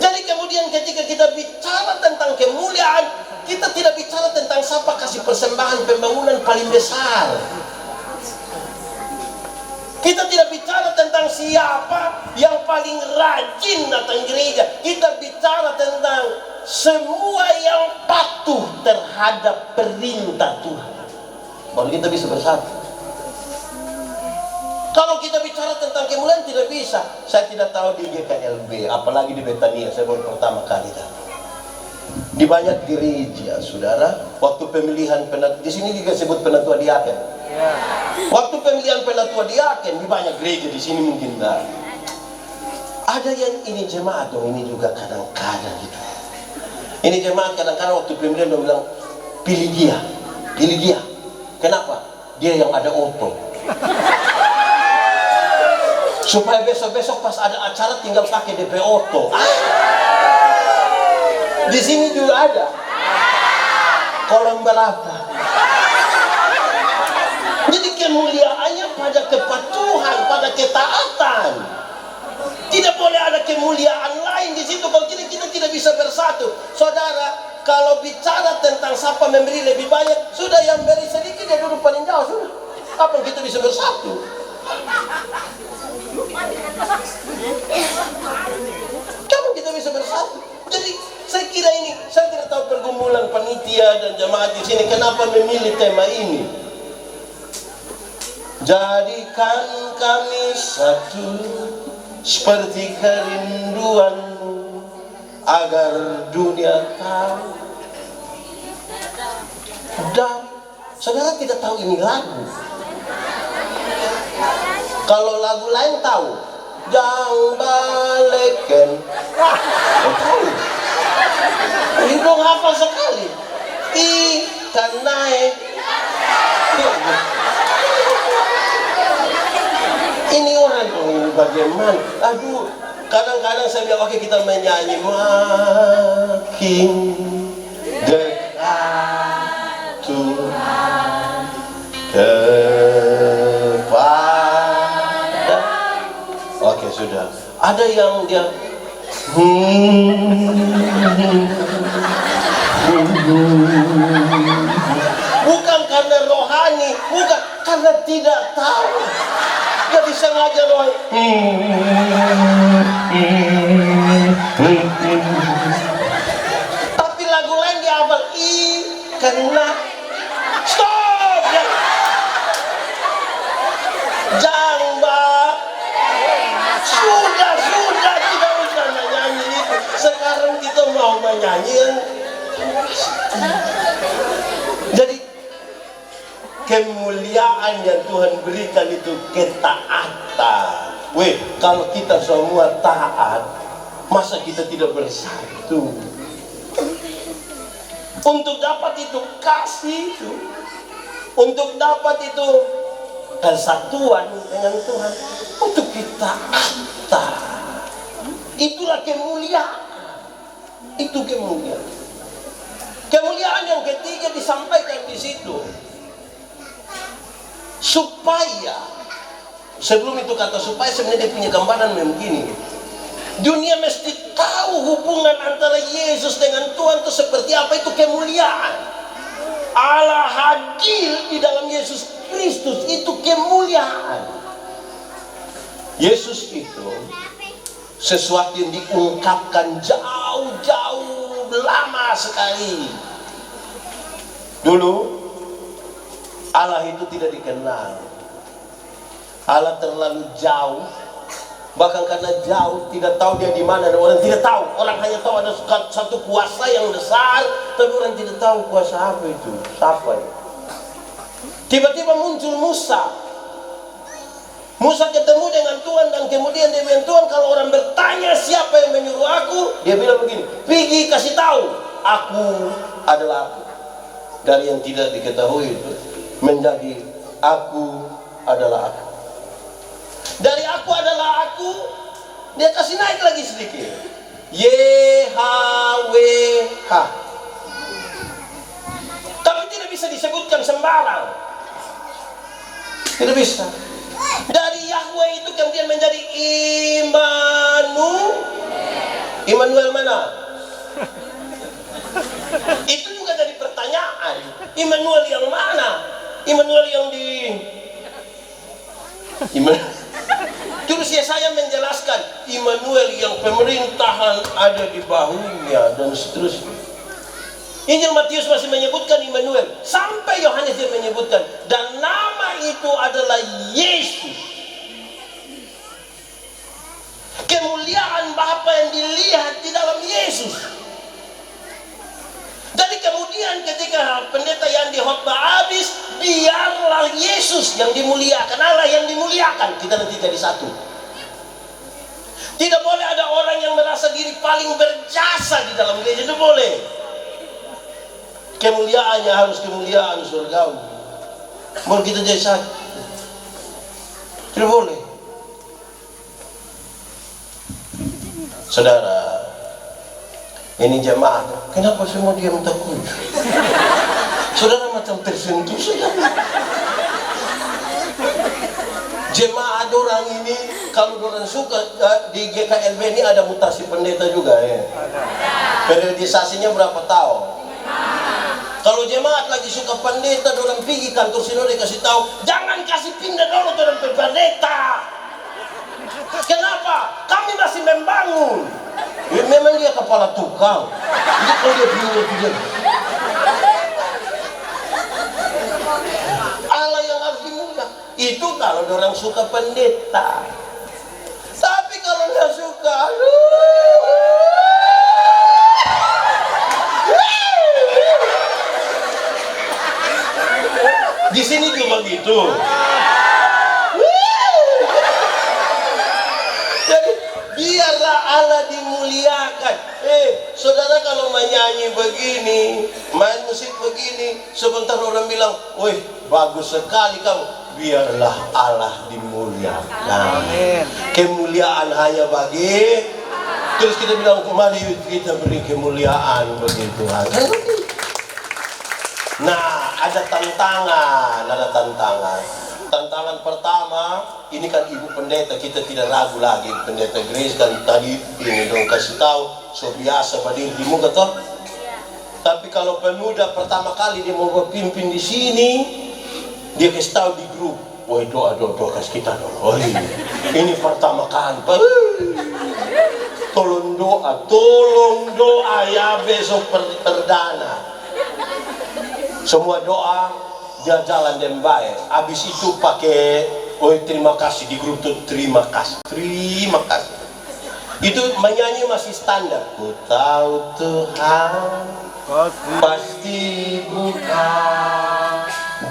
Jadi kemudian ketika kita bicara tentang kemuliaan, kita tidak bicara tentang siapa kasih persembahan pembangunan paling besar. Kita tidak bicara tentang siapa yang paling rajin datang gereja. Kita bicara tentang semua yang patuh terhadap perintah Tuhan. Baru kita bisa bersatu. Kalau kita bicara tentang kemuliaan tidak bisa. Saya tidak tahu di GKLB, apalagi di Betania, saya baru pertama kali tahu. Di banyak gereja, saudara, waktu pemilihan di sini juga sebut penatua diaken. Waktu pemilihan penatua diaken di banyak gereja, di sini mungkin enggak. Ada yang ini jemaat dong, ini juga kadang-kadang gitu. Ini jemaat kadang-kadang waktu pemilihan dong bilang, pilih dia. Kenapa? Dia yang ada oto. Supaya besok-besok pas ada acara tinggal pakai DP oto. Di sini juga ada. Kolom berapa? Jadi kemuliaannya pada kepatuhan, pada ketaatan. Tidak boleh ada kemuliaan lain di situ. Kalau kita tidak bisa bersatu. Saudara, kalau bicara tentang siapa memberi lebih banyak, sudah yang beri sedikit dia duduk paling jauh sudah. Kapan kita bisa bersatu? Kapan kita bisa bersatu? Jadi saya kira ini, saya tidak tahu pergumulan panitia dan jemaat di sini kenapa memilih tema ini. Jadikan kami satu seperti kerinduanmu agar dunia tahu. Dan saudara tidak tahu ini lagu. Kalau lagu lain tahu, Jang Baleken. Oh, tahu. Ini dong hafal sekali. Ikan naik. Ini orang ini bagaimana? Aduh, kadang-kadang saya bilang oke kita menyanyi makin dekat Tuhan kepada. Oke sudah. Ada yang dia bukan karena rohani, bukan karena tidak tahu. Jadi sengaja rohani. Tapi lagu lain dihafal karena stop ya. Jamba sudah tidak usah menyanyi itu. Sekarang kita mau menyanyi yang jadi kemuliaan yang Tuhan berikan itu ketaatan. Kalau kita semua taat, masa kita tidak bersatu? Untuk dapat itu kasih itu, untuk dapat itu kesatuan dengan Tuhan, untuk kita taat. Itulah kemuliaan. Itu kemuliaan. Kemuliaan yang ketiga disampaikan di situ. Supaya, sebelum itu kata supaya sebenarnya dia punya gambaran begini. Dunia mesti tahu hubungan antara Yesus dengan Tuhan itu seperti apa, itu kemuliaan. Allah hadir di dalam Yesus Kristus, itu kemuliaan. Yesus itu sesuatu yang diungkapkan jauh-jauh lama sekali. Dulu Allah itu tidak dikenal. Allah terlalu jauh. Bahkan karena jauh, tidak tahu dia di mana. Orang tidak tahu. Orang hanya tahu ada satu kuasa yang besar, tapi orang tidak tahu kuasa apa itu. Siapa itu? Tiba-tiba muncul Musa. Musa ketemu dengan Tuhan dan kemudian dia bilang, Tuhan kalau orang bertanya siapa yang menyuruh aku, dia bilang begini, pergi kasih tahu, aku adalah aku. Dari yang tidak diketahui itu menjadi aku adalah aku. Dari aku adalah aku, dia kasih naik lagi sedikit. YHWH. Tapi tidak bisa disebutkan sembarang. Tidak bisa. Dari Yahweh itu kemudian menjadi Immanuel mana? Itu juga jadi pertanyaan. Immanuel yang mana? Immanuel yang di Terus saya menjelaskan Immanuel yang pemerintahan ada di bahunya dan seterusnya. Injil Matius masih menyebutkan Immanuel, sampai Yohanes dia menyebutkan, dan nama itu adalah Yesus. Kemuliaan Bapa yang dilihat di dalam Yesus. Jadi kemudian ketika pendeta yang dihotbah habis, biarlah Yesus yang dimuliakan, Allah yang dimuliakan, kita nanti jadi satu. Tidak boleh ada orang yang merasa diri paling berjasa di dalam gereja, itu boleh. Kemuliaannya harus kemuliaan surgawi. Mau kita jadi sakit, tidak boleh. Saudara, ini jemaat, kenapa semua diam takut? Saudara macam tersentuh saja. Jemaat orang ini, kalau orang suka di GKLB ini ada mutasi pendeta juga ya. Periodisasinya berapa tahun? Kalau jemaat lagi suka pendeta, orang pergi kantor sinode kasih tahu, jangan kasih pindah dulu orang pendeta. Kenapa? Kami masih membangun. Ya, memang dia kepala tukang. Jadi kalau dia pindah. Allah yang harus dimuliakan. Itu kalau orang suka pendeta. Tapi kalau nggak suka, di sini juga gitu. Jadi biarlah Allah dimuliakan. Saudara kalau menyanyi begini, main musik begini, sebentar orang bilang, wih bagus sekali kamu. Biarlah Allah dimuliakan. Kemuliaan hanya bagi. Terus kita bilang, mari kita beri kemuliaan bagi Tuhan. Nah, ada tantangan. Tantangan pertama, ini kan ibu pendeta, kita tidak ragu lagi. Pendeta Grace kan tadi ini dong kasih tahu, so biasa berdiri di muka toh. Tapi kalau pemuda pertama kali dia mau berpimpin di sini, dia kasih tahu di grup, woi doa kasih kita dong. Oh ini pertama kali, tolong doa ya besok perdana. Semua doa dia jalan dengan baik. Habis itu pakai terima kasih di grup tuh, terima kasih. Itu menyanyi masih standar. Ku tahu Tuhan pasti buka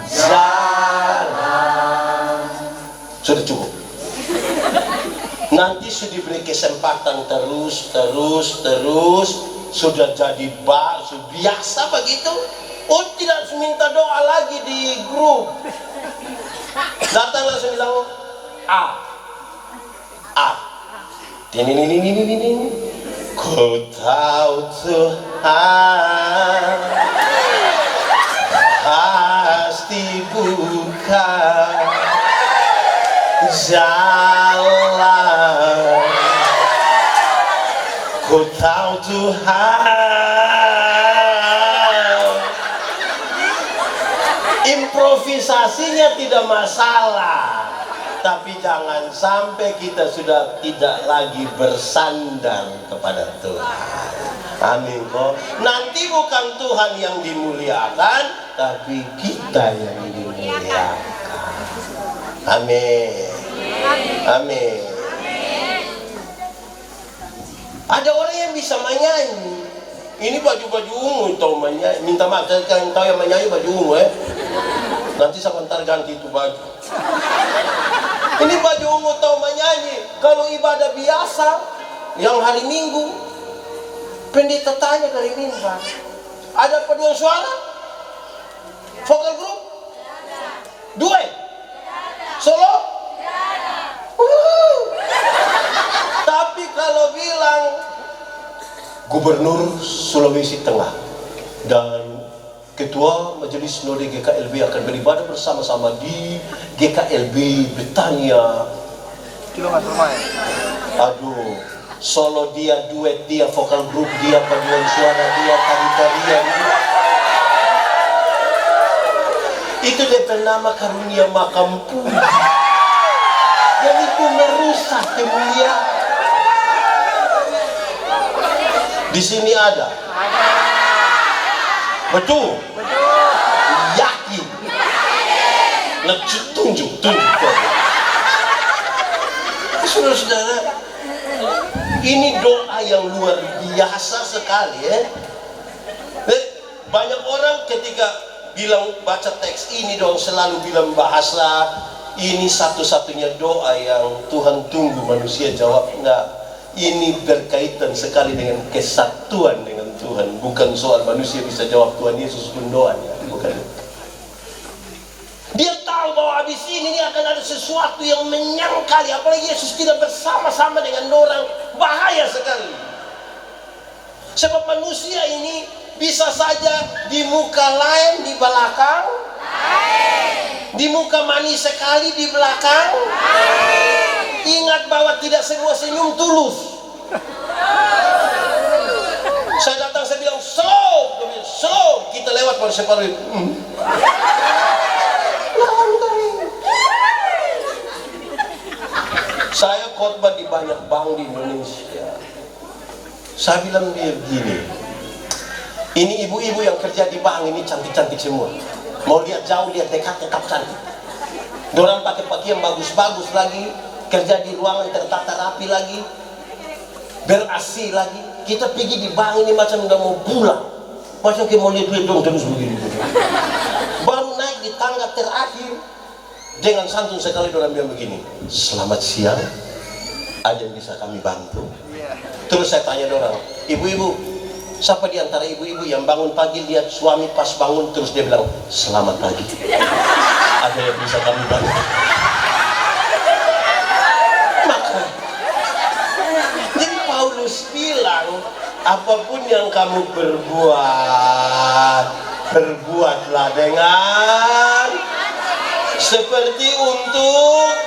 jalan. Sudah cukup. Nanti sudah diberi kesempatan terus, sudah jadi biasa begitu. Oh tidak minta doa lagi di grup. Datang langsung bilang ini. Ku tahu Tuhan pasti buka jalan. Ku tahu Tuhan. Improvisasinya tidak masalah, tapi jangan sampai kita sudah tidak lagi bersandar kepada Tuhan. Amin kok. Nanti bukan Tuhan yang dimuliakan, tapi kita yang dimuliakan. Amin. Ada orang yang bisa menyanyi. Ini baju ungu tahu menyanyi. Minta maaf, kan tahu yang menyanyi baju ungu Nanti sebentar ganti itu baju. Ini baju ungu tahu menyanyi. Kalau ibadah biasa yang hari Minggu, pendeta tanya dari mimbar, ada paduan suara? Vokal grup? Duet? Solo? Tapi kalau bilang Gubernur Sulawesi Tengah dan Ketua Majelis Sinode GKLB akan beribadah bersama-sama di GKLB Britania. Aduh, solo dia, duet dia, vokal grup dia, paduan suara dia, tari-tarian dia. Itu DP nama karunia makam puji. Dan itu merusak kemuliaan. Di sini ada. Betul. Yakin. Nah, tunjuk. Saudara-saudara, ini doa yang luar biasa sekali Banyak orang ketika bilang baca teks ini dong selalu bilang bahasa ini satu-satunya doa yang Tuhan tunggu manusia jawab. Enggak. ini berkaitan sekali dengan kesatuan dengan Tuhan. Bukan soal manusia bisa jawab Tuhan Yesus pun doanya, bukan. Dia tahu bahwa habis ini akan ada sesuatu yang menyangkali. Apalagi Yesus tidak bersama-sama dengan orang, bahaya sekali. Sebab manusia ini bisa saja di muka lain di belakang, di muka manis sekali di belakang. Ingat bahwa tidak semua senyum tulus. Saya datang, saya bilang slow, slow. Kita lewat pada separuh itu. Saya khotbah di banyak bank di Indonesia. Saya bilang dia begini, ini ibu-ibu yang kerja di bank ini cantik-cantik semua. Mau lihat jauh, lihat dekat, tetap cantik. Dorang pakai pakaian bagus-bagus lagi, kerja di ruangan tertata rapi lagi, ber-AC lagi. Kita pergi di bank ini macam udah mau pulang, macam kayak mau lihat dong terus begini. Baru naik di tangga terakhir, dengan santun sekali dorang bilang begini, selamat siang, ada yang bisa kami bantu? Terus saya tanya dorang, ibu-ibu, siapa di antara ibu-ibu yang bangun pagi lihat suami pas bangun terus dia bilang selamat pagi, ada yang bisa kami bantu? Maka jadi Paulus bilang, apapun yang kamu berbuat, berbuatlah dengan seperti untuk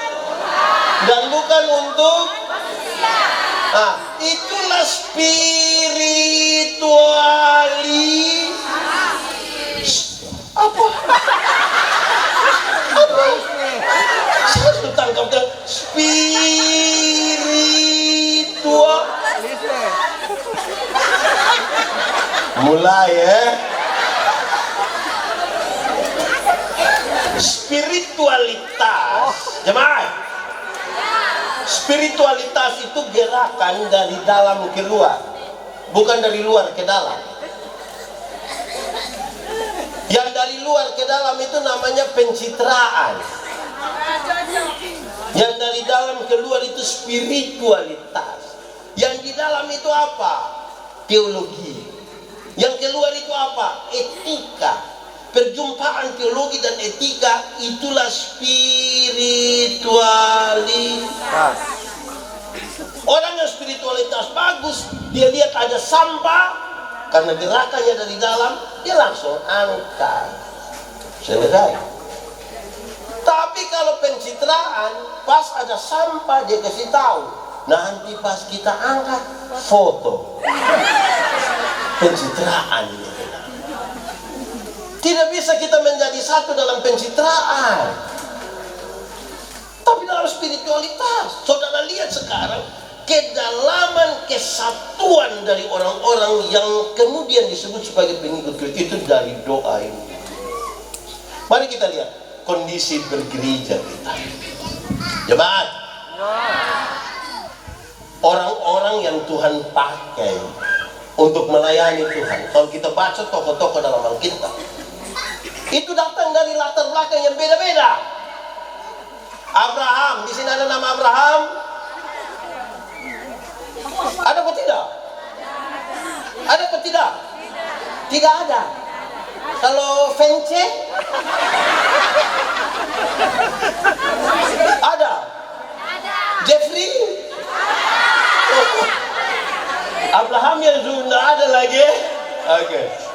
dan bukan untuk. Itulah spiritualis. Apa? Saya sudah tangkap dan spiritual. Mulai ya. Spiritualitas, jemaah. Spiritualitas itu gerakan dari dalam ke luar, bukan dari luar ke dalam. Yang dari luar ke dalam itu namanya pencitraan. Yang dari dalam ke luar itu spiritualitas. Yang di dalam itu apa? Teologi. Yang keluar itu apa? Etika. Perjumpaan teologi dan etika, itulah spiritualitas. Orang yang spiritualitas bagus, dia lihat ada sampah, karena gerakannya dari dalam, dia langsung angkat. Selesai. Tapi kalau pencitraan, pas ada sampah dia kasih tahu. Nanti pas kita angkat, foto. Pencitraan. Tidak bisa kita menjadi satu dalam pencitraan, tapi dalam spiritualitas. Saudara lihat sekarang kedalaman kesatuan dari orang-orang yang kemudian disebut sebagai pengikut Kristus itu dari doa ini. Mari kita lihat kondisi bergereja kita, jemaat. Orang-orang yang Tuhan pakai untuk melayani Tuhan. Kalau kita baca tokoh-tokoh dalam Alkitab, itu datang dari latar belakang yang beda-beda. Abraham, di sini ada nama Abraham. Ada apa tidak? Ada apa tidak? Tidak ada. Kalau Vence? Ada. Jeffrey? Abraham yang sudah ada lagi. Oke.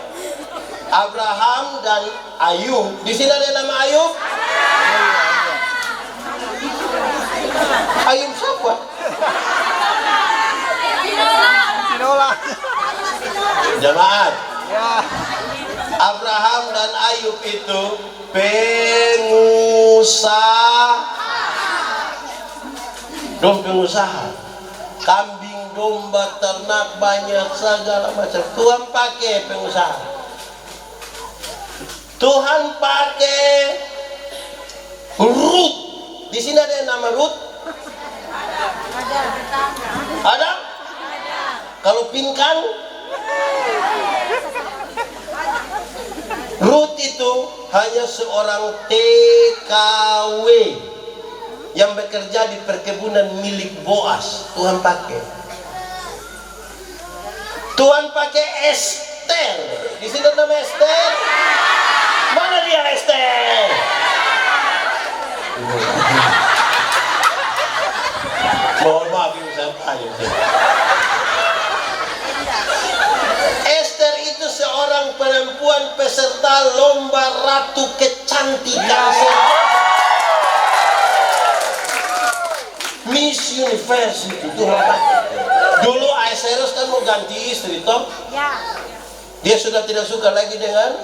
Abraham dan Ayub. Di sini ada nama Ayub. Ayub siapa? Sinola. Jemaat. Ya. Abraham dan Ayub itu pengusaha. Dong pengusaha. Kambing, domba, ternak, banyak segala macam. Tuhan pakai pengusaha. Tuhan pakai Ruth. Di sini ada yang nama Ruth? Ada? Kalau Pinkan? Ruth itu hanya seorang TKW yang bekerja di perkebunan milik Boas. Tuhan pakai. Tuhan pakai Esther. Di sini nama Esther. Mana dia Esther? Mohon maaf ibu saya tanya. Esther itu seorang perempuan peserta lomba ratu kecantikan. Miss Universe itu dulu Ahasuerus kan mau ganti istri toh? Ya, Dia sudah tidak suka lagi dengan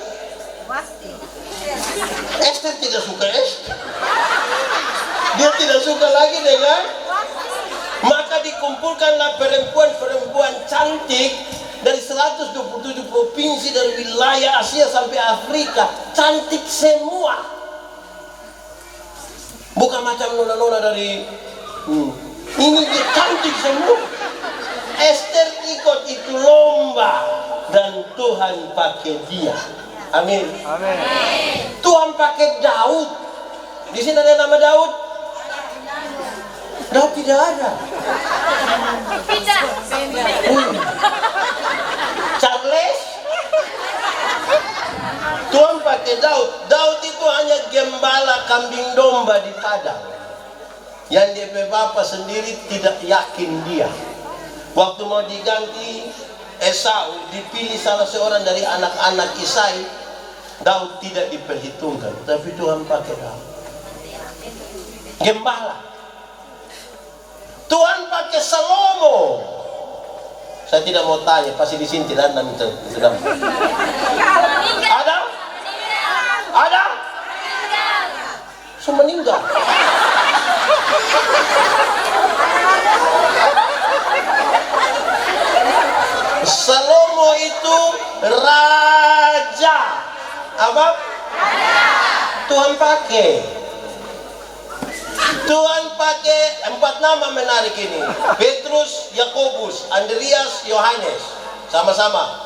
pasti. Esther, tidak suka Esther. Dia tidak suka lagi dengan, maka dikumpulkanlah perempuan-perempuan cantik dari 127 provinsi dari wilayah Asia sampai Afrika, cantik semua. Bukan macam nona-nona dari ini dia cantik semua. Esther ikut itu lomba dan Tuhan pakai dia. Amin. Amin. Tuhan pakai Daud. Di sini ada nama Daud? Daud tidak ada. Tidak. Charles? Tuhan pakai Daud. Daud itu hanya gembala kambing domba di padang. Yang dia bapak sendiri tidak yakin dia. Waktu mau diganti Esau, dipilih salah seorang dari anak-anak Isai, Daud tidak diperhitungkan, tapi Tuhan pakai Daud. Gembala. Tuhan pakai Salomo. Saya tidak mau tanya, pasti di sini tidak ada sedang. Ada? Ada? Semua meninggal. Salomo itu raja. Apa? Tuhan pakai. Tuhan pakai 4 nama menarik ini. Petrus, Yakobus, Andreas, Yohanes. Sama-sama.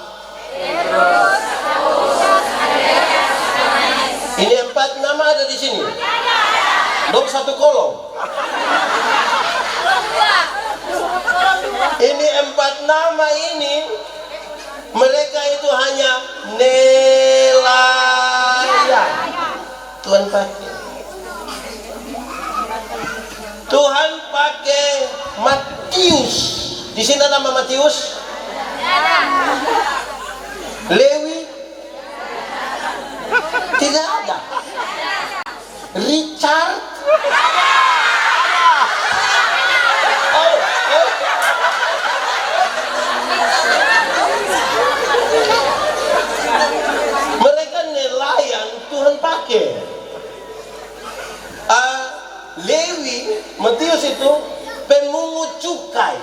Ini 4 nama ada di sini. Dok 1 kolom. Ini 4 nama ini, mereka itu hanya nelayan. Tuhan pakai. Tuhan pakai Matius. Di sini ada nama Matius? Lewi? Tidak ada. Richard? Mereka nelayan, Tuhan pakai. Lewi, Matius itu pemungut cukai.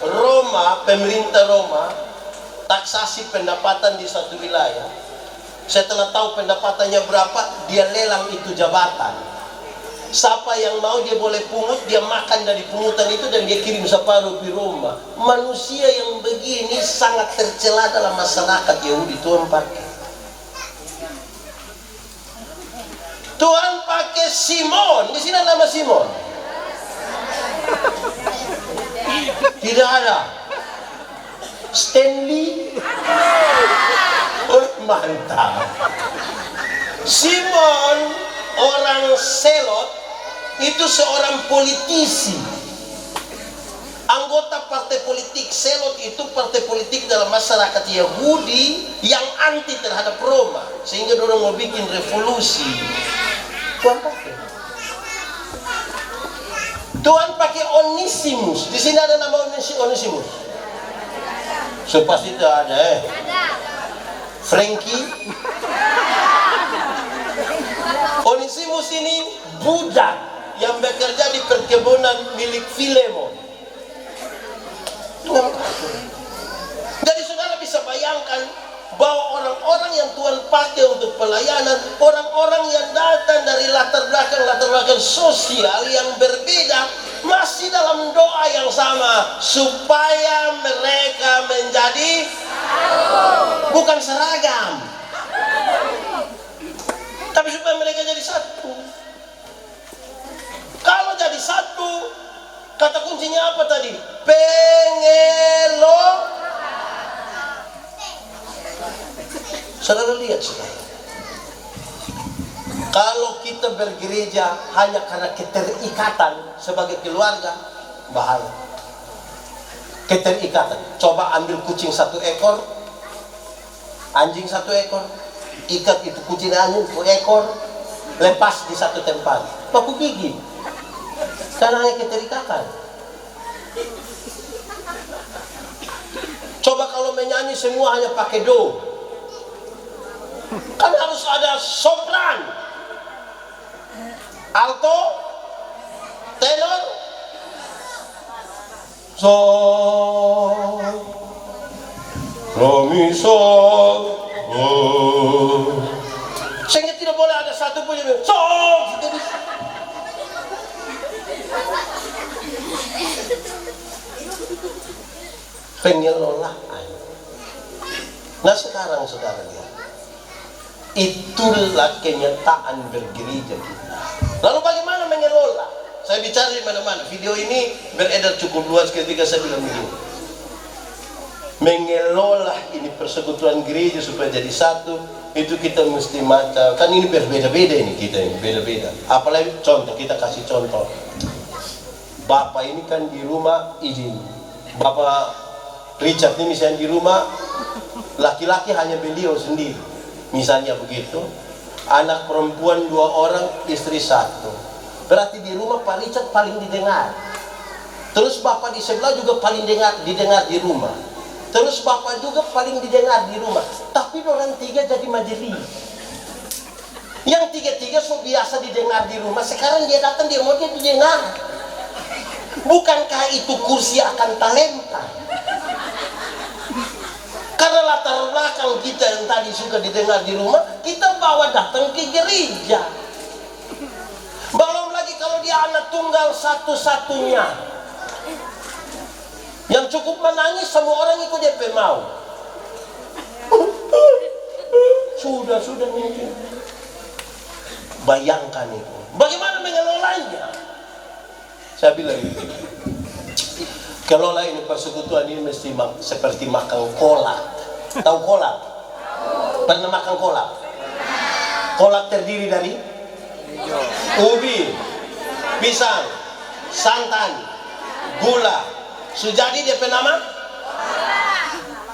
Roma, pemerintah Roma taksasi pendapatan di satu wilayah. Setelah tahu pendapatannya berapa, dia lelang itu jabatan. Siapa yang mau dia boleh pungut, dia makan dari pungutan itu dan dia kirim separuh di Roma. Manusia yang begini sangat tercela dalam masyarakat Yahudi. Tuhan pakai. Tuhan pakai Simon. Di sini nama Simon. Tidak ada. Stanley. Oh, mantap. Simon, orang Selot, itu seorang politisi. Anggota partai politik Selot itu partai politik dalam masyarakat Yahudi yang anti terhadap Roma, sehingga orang mau bikin revolusi. Tuhan pakai. Tuhan pakai Onesimus. Di sini ada nama Onesimus. So pasti tidak ada. Frankie. Onesimus ini budak yang bekerja di perkebunan milik Filemon. Jadi saudara bisa bayangkan bahwa orang-orang yang Tuhan pakai untuk pelayanan, orang-orang yang datang dari latar belakang sosial yang berbeda, masih dalam doa yang sama, supaya mereka menjadi bukan seragam, tapi supaya mereka jadi satu. Kalau jadi satu, kata kunci kuncinya apa tadi? Pengelo. Saudara lihat sekarang. Kalau kita bergereja hanya karena keterikatan sebagai keluarga, bahaya. Keterikatan. Coba ambil kucing 1 ekor, anjing 1 ekor, ikat itu kucing anjing 1 ekor, lepas di satu tempat, baku gigi. Karena hanya keterikatan. Coba kalau menyanyi semua hanya pakai do, kan harus ada sopran, alto, tenor, sol, mi, sol, sehingga tidak boleh ada satu pun yang sol. Pengelolaan. Nah sekarang saudara lihat, itulah kenyataan bergereja kita. Lalu bagaimana mengelola? Saya bicara di mana-mana. Video ini beredar cukup luas ketika saya bilang begini. Mengelola ini persekutuan gereja supaya jadi satu, itu kita mesti macam, kan ini berbeda-beda ini kita ini, beda-beda. Apalagi contoh, kita kasih contoh. Bapak ini kan di rumah izin. Bapak Richard ini misalnya di rumah, laki-laki hanya beliau sendiri. Misalnya begitu. Anak perempuan 2 orang, istri 1. Berarti di rumah Pak Richard paling didengar. Terus bapak di sebelah juga paling didengar di rumah. Terus bapak juga paling didengar di rumah. Tapi orang 3 jadi majelis. Yang 3-3 so biasa didengar di rumah, sekarang dia datang dia mau dia didengar. Bukankah itu kursi akan talenta? Karena latar belakang kita yang tadi suka didengar di rumah, kita bawa datang ke gereja. Belum lagi kalau dia anak tunggal satu-satunya, yang cukup menangis semua orang ikut DP mau. Sudah mungkin. Bayangkan itu. Bagaimana mengelolanya? Saya bilang itu. Kelola ini persekutuan ini mesti seperti makan kolak. Tahu kolak? Pernah makan kolak? Kolak terdiri dari ubi, pisang, santan, gula. Sujadi dia nama?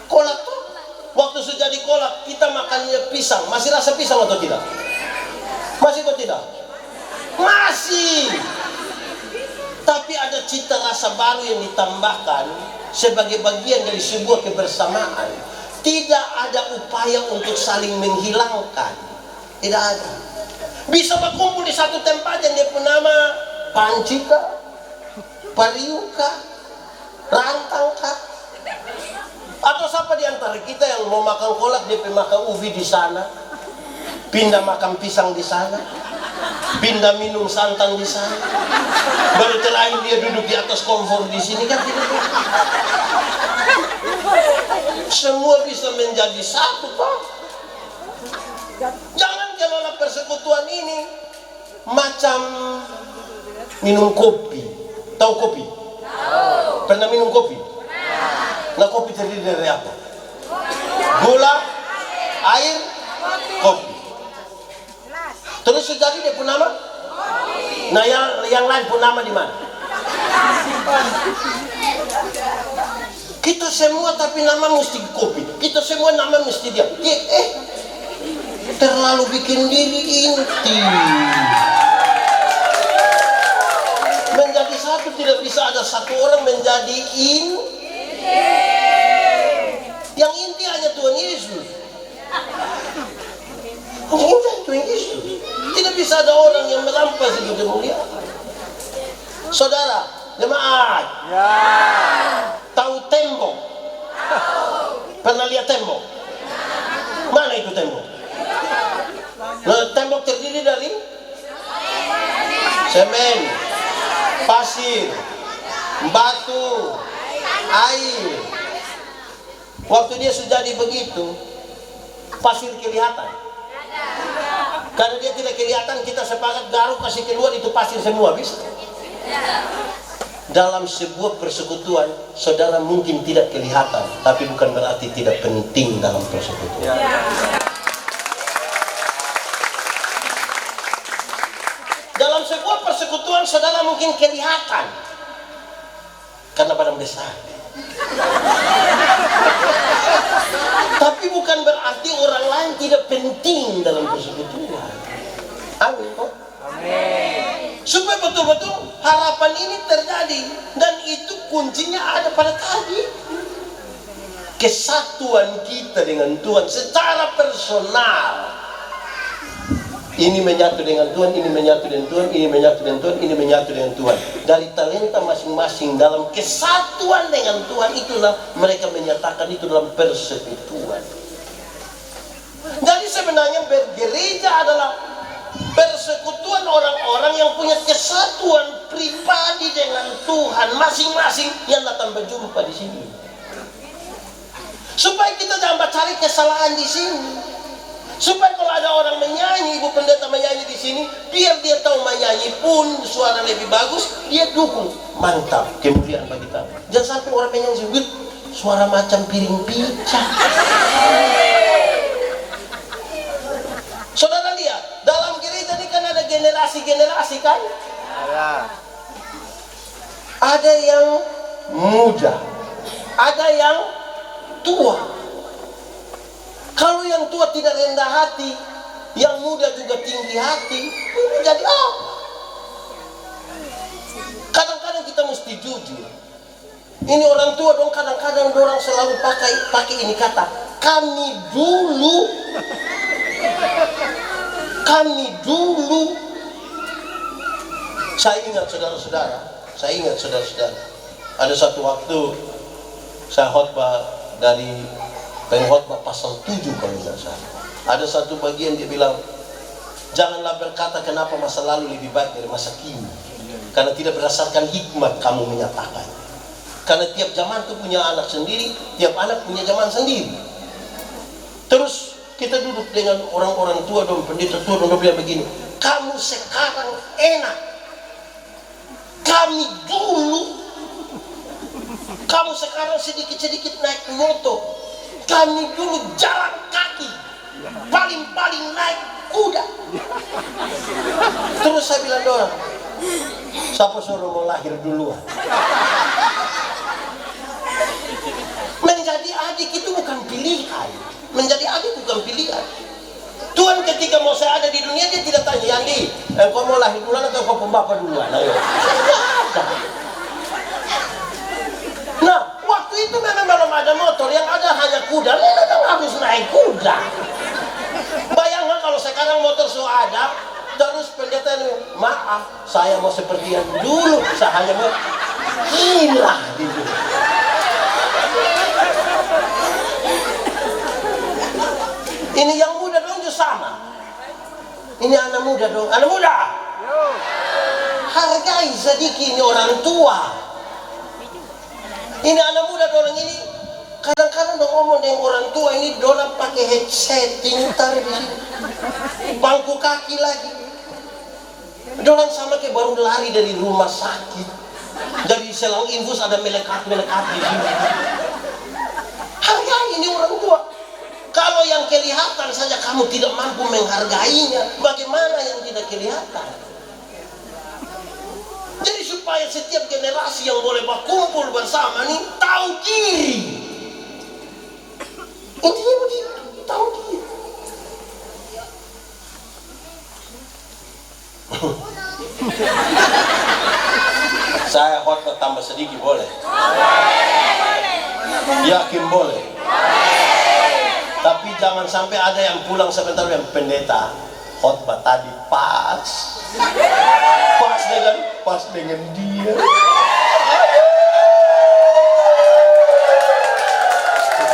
Kolak tuh. Waktu sujadi kolak kita makannya pisang. Masih rasa pisang atau tidak? Masih atau tidak? Masih. Tapi ada cita rasa baru yang ditambahkan sebagai bagian dari sebuah kebersamaan. Tidak ada upaya untuk saling menghilangkan. Tidak ada. Bisa berkumpul di satu tempat yang dia nama pancika, pariuka, rantangka. Atau siapa di antara kita yang mau makan kolak dia makan ubi di sana, pindah makan pisang di sana, pindah minum santan di sana, baru terakhir dia duduk di atas kompor di sini, kan tidak. Semua bisa menjadi satu, Pak. Jangan kelola persekutuan ini macam minum kopi. Tahu kopi? Pernah minum kopi? Nah, kopi terdiri dari apa? Gula, air, kopi. Terus jadi dia pun nama? Nah, yang lain pun nama di mana? Kita semua tapi nama mesti kopi. Kita semua nama mesti dia. Terlalu bikin diri inti. Menjadi satu tidak bisa ada satu orang menjadi yang inti hanya Tuhan Yesus. Tuhan Yesus. Tidak bisa ada orang yang merampas itu kemuliaan. Saudara, jemaat. Ya. Tahu tembok? Pernah lihat tembok? Mana itu tembok? Nah, tembok terdiri dari semen, pasir, batu, air. Waktu dia sudah jadi begitu, pasir kelihatan. Karena dia tidak kelihatan, kita sepakat garuk kasih keluar itu pasir semua, bisa. dalam sebuah persekutuan, saudara mungkin tidak kelihatan, tapi bukan berarti tidak penting dalam persekutuan. Dalam sebuah persekutuan, saudara mungkin kelihatan karena badan besar. Tapi bukan berarti orang lain tidak penting dalam persekutuan. Amin. Amin. Supaya betul-betul harapan ini terjadi, dan itu kuncinya ada pada tadi. Kesatuan kita dengan Tuhan secara personal. Ini menyatu dengan Tuhan, ini menyatu dengan Tuhan, ini menyatu dengan Tuhan, ini menyatu dengan Tuhan. Dari talenta masing-masing dalam kesatuan dengan Tuhan, itulah mereka menyatakan itu dalam persekutuan. Jadi sebenarnya bergereja adalah persekutuan orang-orang yang punya kesatuan pribadi dengan Tuhan masing-masing yang datang berjumpa di sini. Supaya kita jangan cari kesalahan di sini. Supaya kalau ada orang menyanyi, ibu pendeta menyanyi di sini, biar dia tahu menyanyi pun suara lebih bagus, dia dukung. Mantap, kemuliaan bagi kita. Jangan sampai orang menyanyi, suara macam piring pica. Saudara lihat, dalam gereja ini kan ada generasi-generasi kan? Ada yang muda, ada yang tua. Kalau yang tua tidak rendah hati, yang muda juga tinggi hati, ini jadi apa? Kadang-kadang kita mesti jujur. Ini orang tua dong, kadang-kadang orang selalu pakai ini kata, kami dulu. Saya ingat saudara-saudara, ada satu waktu saya khotbah dari pengkhotbah pasal 7 kalau tidak salah. Ada satu bagian dia bilang, janganlah berkata kenapa masa lalu lebih baik dari masa kini, karena tidak berdasarkan hikmat kamu menyatakan. Karena tiap zaman itu punya anak sendiri, tiap anak punya zaman sendiri. Terus kita duduk dengan orang-orang tua dan pendeta tua dan dia begini, kamu sekarang enak, kami dulu. Kamu sekarang sedikit-sedikit naik motor, kami dulu jalan kaki, paling-paling naik kuda. Terus saya bilang orang, siapa suruh mau lahir duluan? Menjadi adik itu bukan pilihan. Menjadi adik bukan pilihan. Tuhan ketika mau saya ada di dunia, dia tidak tanya, Yandi, kau mau lahir duluan atau kau pembapa duluan? Ayo. Nah, waktu itu memang belum ada motor, yang ada hanya kuda. Memang harus naik kuda. Bayangkan kalau sekarang motor sudah ada, terus pendeta ini, maaf, saya mau seperti yang dulu, saya hanya mau hilang gitu. Ini yang muda dong juga sama. Ini anak muda dong, anak muda. Hargai sedikit ini orang tua. Ini anak muda orang ini kadang-kadang dong ngomong dengan orang tua ini, dorang pakai headset, pintar di sini, bangku kaki lagi. Dorang sama kayak baru lari dari rumah sakit, dari selang infus ada melekat-melekat di sini. Hargai ini orang tua. Kalau yang kelihatan saja kamu tidak mampu menghargainya, bagaimana yang tidak kelihatan? Jadi supaya setiap generasi yang boleh berkumpul bersama ini tahu diri. Intinya begitu, tahu diri. Saya khotbah tambah sedikit boleh? Yakin boleh? Tapi jangan sampai ada yang pulang sebentar yang pendeta khotbah tadi pas dengan dia.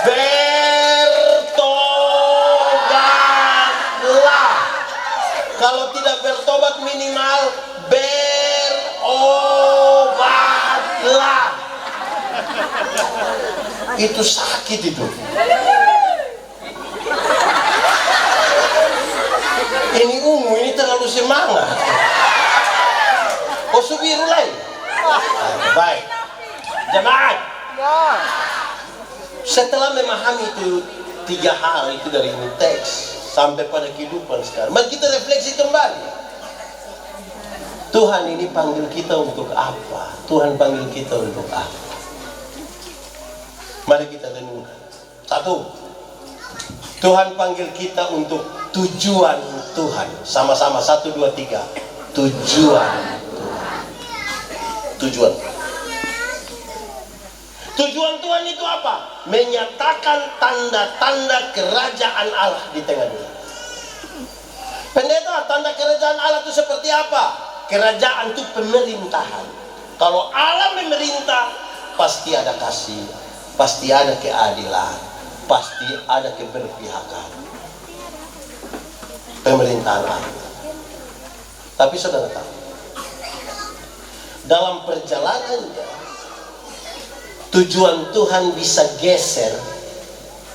Bertobatlah. Kalau tidak bertobat minimal berobatlah. Itu sakit itu. Ini ungu, ini terlalu semangat. Oh, subiru lain. Baik. Jemaat, Ya. setelah memahami itu 3 hal itu dari ini teks sampai pada kehidupan sekarang, mari kita refleksi kembali. Tuhan ini panggil kita untuk apa? Tuhan panggil kita untuk apa? Mari kita renungkan. 1. Tuhan panggil kita untuk tujuan Tuhan. Sama-sama 1, 2, 3. Tujuan Tuhan. Tujuan. Tujuan Tuhan itu apa? Menyatakan tanda-tanda kerajaan Allah di tengah-tengah. Pendeta, tanda kerajaan Allah itu seperti apa? Kerajaan itu pemerintahan. Kalau Allah memerintah, pasti ada kasih, pasti ada keadilan, pasti ada keberpihakan. Pemerintahan Allah. Tapi saudara tahu, dalam perjalanannya, tujuan Tuhan bisa geser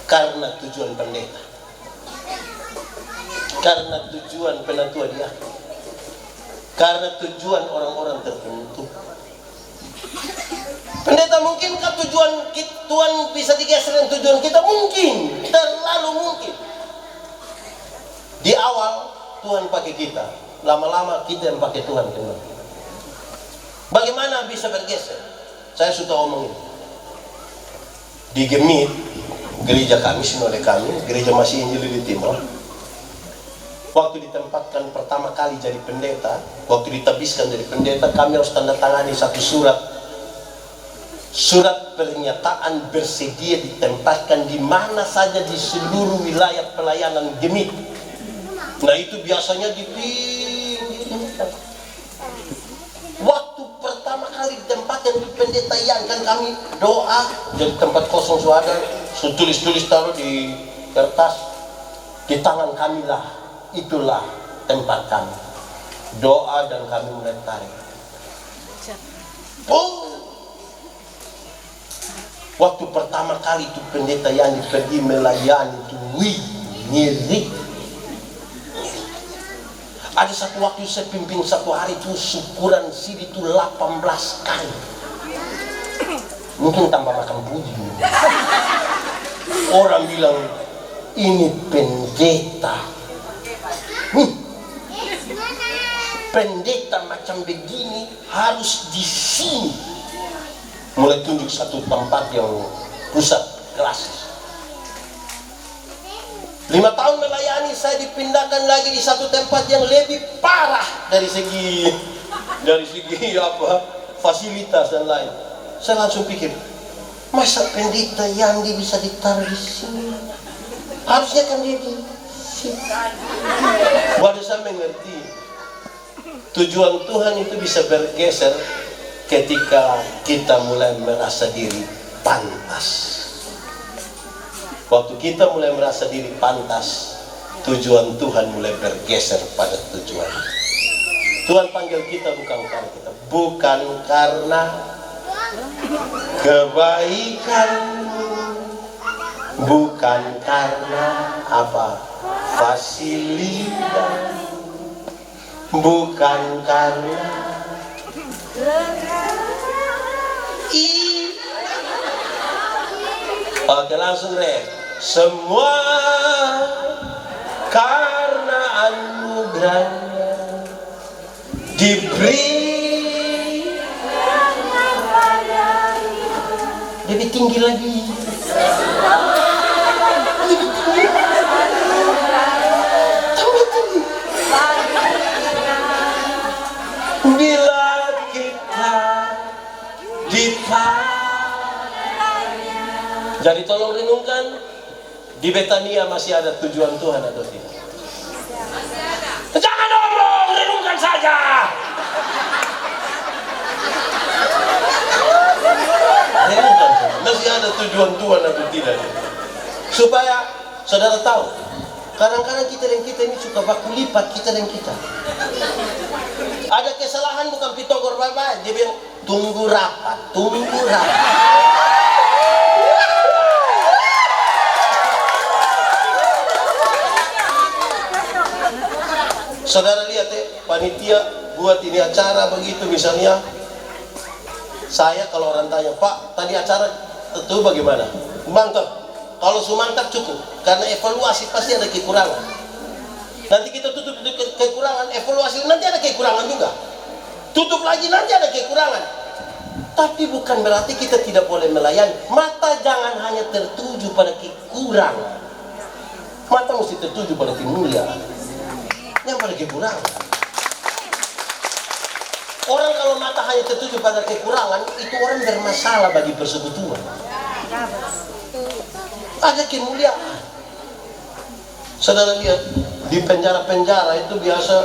karena tujuan pendeta, karena tujuan penatua dia, karena tujuan orang-orang tertentu. Pendeta, mungkinkah tujuan Tuhan bisa digeser dengan tujuan kita? Mungkin, terlalu mungkin. Di awal Tuhan pakai kita, lama-lama kita yang pakai Tuhan kembali. Bagaimana bisa bergeser? Saya sudah omongin. Di Gemit, gereja kami, sinode kami, gereja Masih Injil di Timur, waktu ditempatkan pertama kali jadi pendeta, waktu ditabiskan jadi pendeta, kami harus tanda tangani satu surat pernyataan bersedia ditempatkan di mana saja di seluruh wilayah pelayanan Gemit. Nah itu biasanya di waktu pertama kali ditempatkan di pendeta yang kan kami doa, jadi tempat kosong suara, tulis-tulis taruh di kertas, di tangan kami lah, itulah tempat kami. Doa dan kami mulai tarik. Oh, waktu pertama kali itu pendeta yang pergi melayani itu, wih, ngiri. Ada satu waktu saya pimpin satu hari itu syukuran sidi itu 18 kali. Mungkin tambah makan puji. Orang bilang ini pendeta. Pendeta macam begini harus di sini. Mulai tunjuk satu tempat yang pusat kelas. 5 tahun melayani, saya dipindahkan lagi di satu tempat yang lebih parah dari segi apa, fasilitas dan lain. Saya langsung pikir, masa pendeta yang bisa ditaruh di sini? Harusnya kan dia di sini. Baru saya mengerti tujuan Tuhan itu bisa bergeser ketika kita mulai merasa diri pantas. Waktu kita mulai merasa diri pantas, tujuan Tuhan mulai bergeser pada tujuan. Tuhan panggil kita bukan karena kebaikan, bukan karena apa, fasilitas, bukan karena oke, langsung rek. Semua karena anugerahnya diberi lebih tinggi lagi. Bila kita dipanggil. Jadi tolong renungkan, di Betania masih ada tujuan Tuhan atau tidak? Jangan ngomong, renungkan saja. Renungkan saja, masih ada tujuan Tuhan atau tidak? Supaya saudara tahu, kadang-kadang kita dan kita ini suka baku lipat kita dan kita. Ada kesalahan bukan pitogor bapak, dia bilang tunggu rapat, tunggu rapat. Saudara lihat panitia buat ini acara begitu misalnya, Saya kalau orang tanya, Pak, tadi acara itu bagaimana? Mantap. Kalau mantap cukup, karena evaluasi pasti ada kekurangan. Nanti kita tutup kekurangan, evaluasi nanti ada kekurangan juga. Tutup lagi nanti ada kekurangan. Tapi bukan berarti kita tidak boleh melayani. Mata jangan hanya tertuju pada kekurangan. Mata mesti tertuju pada kemuliaan. Yang pada kekurangan. Orang kalau mata hanya tertuju pada kekurangan, itu orang bermasalah bagi persekutuan. Ada kemuliaan. Saudara lihat di penjara-penjara itu biasa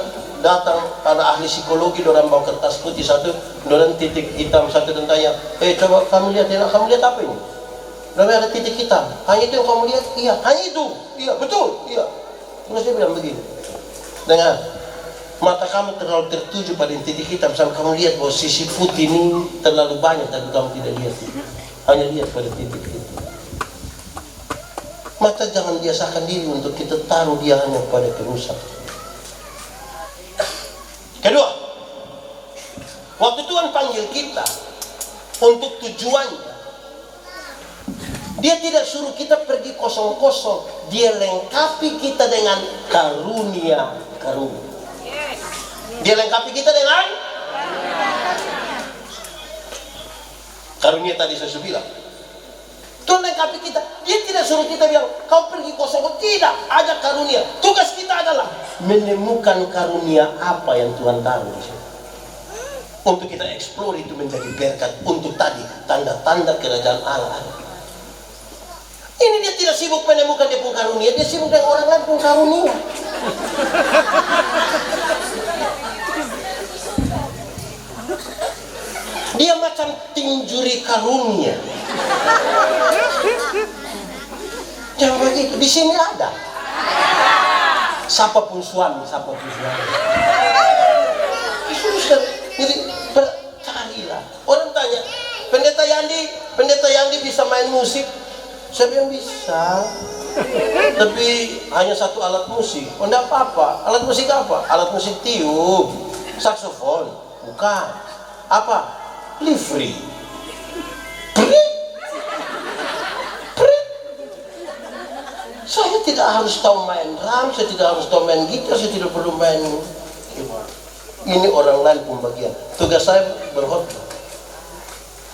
datang ada ahli psikologi, orang bawa kertas putih satu, orang titik hitam satu dan tanya, coba kamu lihat, kamu lihat apa ini? Namanya ada titik hitam. Hanya itu yang kamu lihat? Iya, hanya itu. Iya, betul. Iya. Terus dia bilang begini, dengar, mata kamu terlalu tertuju pada titik hitam sampai kamu lihat bahwa sisi putih ini terlalu banyak, tapi kamu tidak lihat. Hanya lihat pada titik itu. Mata jangan biasakan diri untuk kita taruh dia hanya pada kerusakan. Kedua, waktu Tuhan panggil kita untuk tujuannya, Dia tidak suruh kita pergi kosong-kosong. Dia lengkapi kita dengan karunia-karunia. Dia lengkapi kita dengan karunia tadi saya sudah bilang. Tuhan lengkapi kita. Dia tidak suruh kita bilang, kau pergi kosong. Tidak, ada karunia. Tugas kita adalah menemukan karunia apa yang Tuhan taruh di sini. Untuk kita eksplor itu menjadi berkat. Untuk tadi, tanda-tanda kerajaan Allah. Ini dia tidak sibuk menemukan dia pun karunia. Dia sibuk dengan orang lain pun karunia. Dia macam tinjuri karunia. Jangan begitu, di sini ada. Siapapun suami, siapapun suami. Jadi carilah. Orang tanya, Pendeta Yandi bisa main musik? Saya bilang bisa. Tapi hanya satu alat musik. Oh, enggak apa-apa. Alat musik apa? Alat musik tiup, saksofon, bukan. Apa? Livery. Saya tidak harus tahu main drum, saya tidak harus tahu main gitar, saya tidak perlu main. Ini orang lain pun bagian. Tugas saya berkhotbah.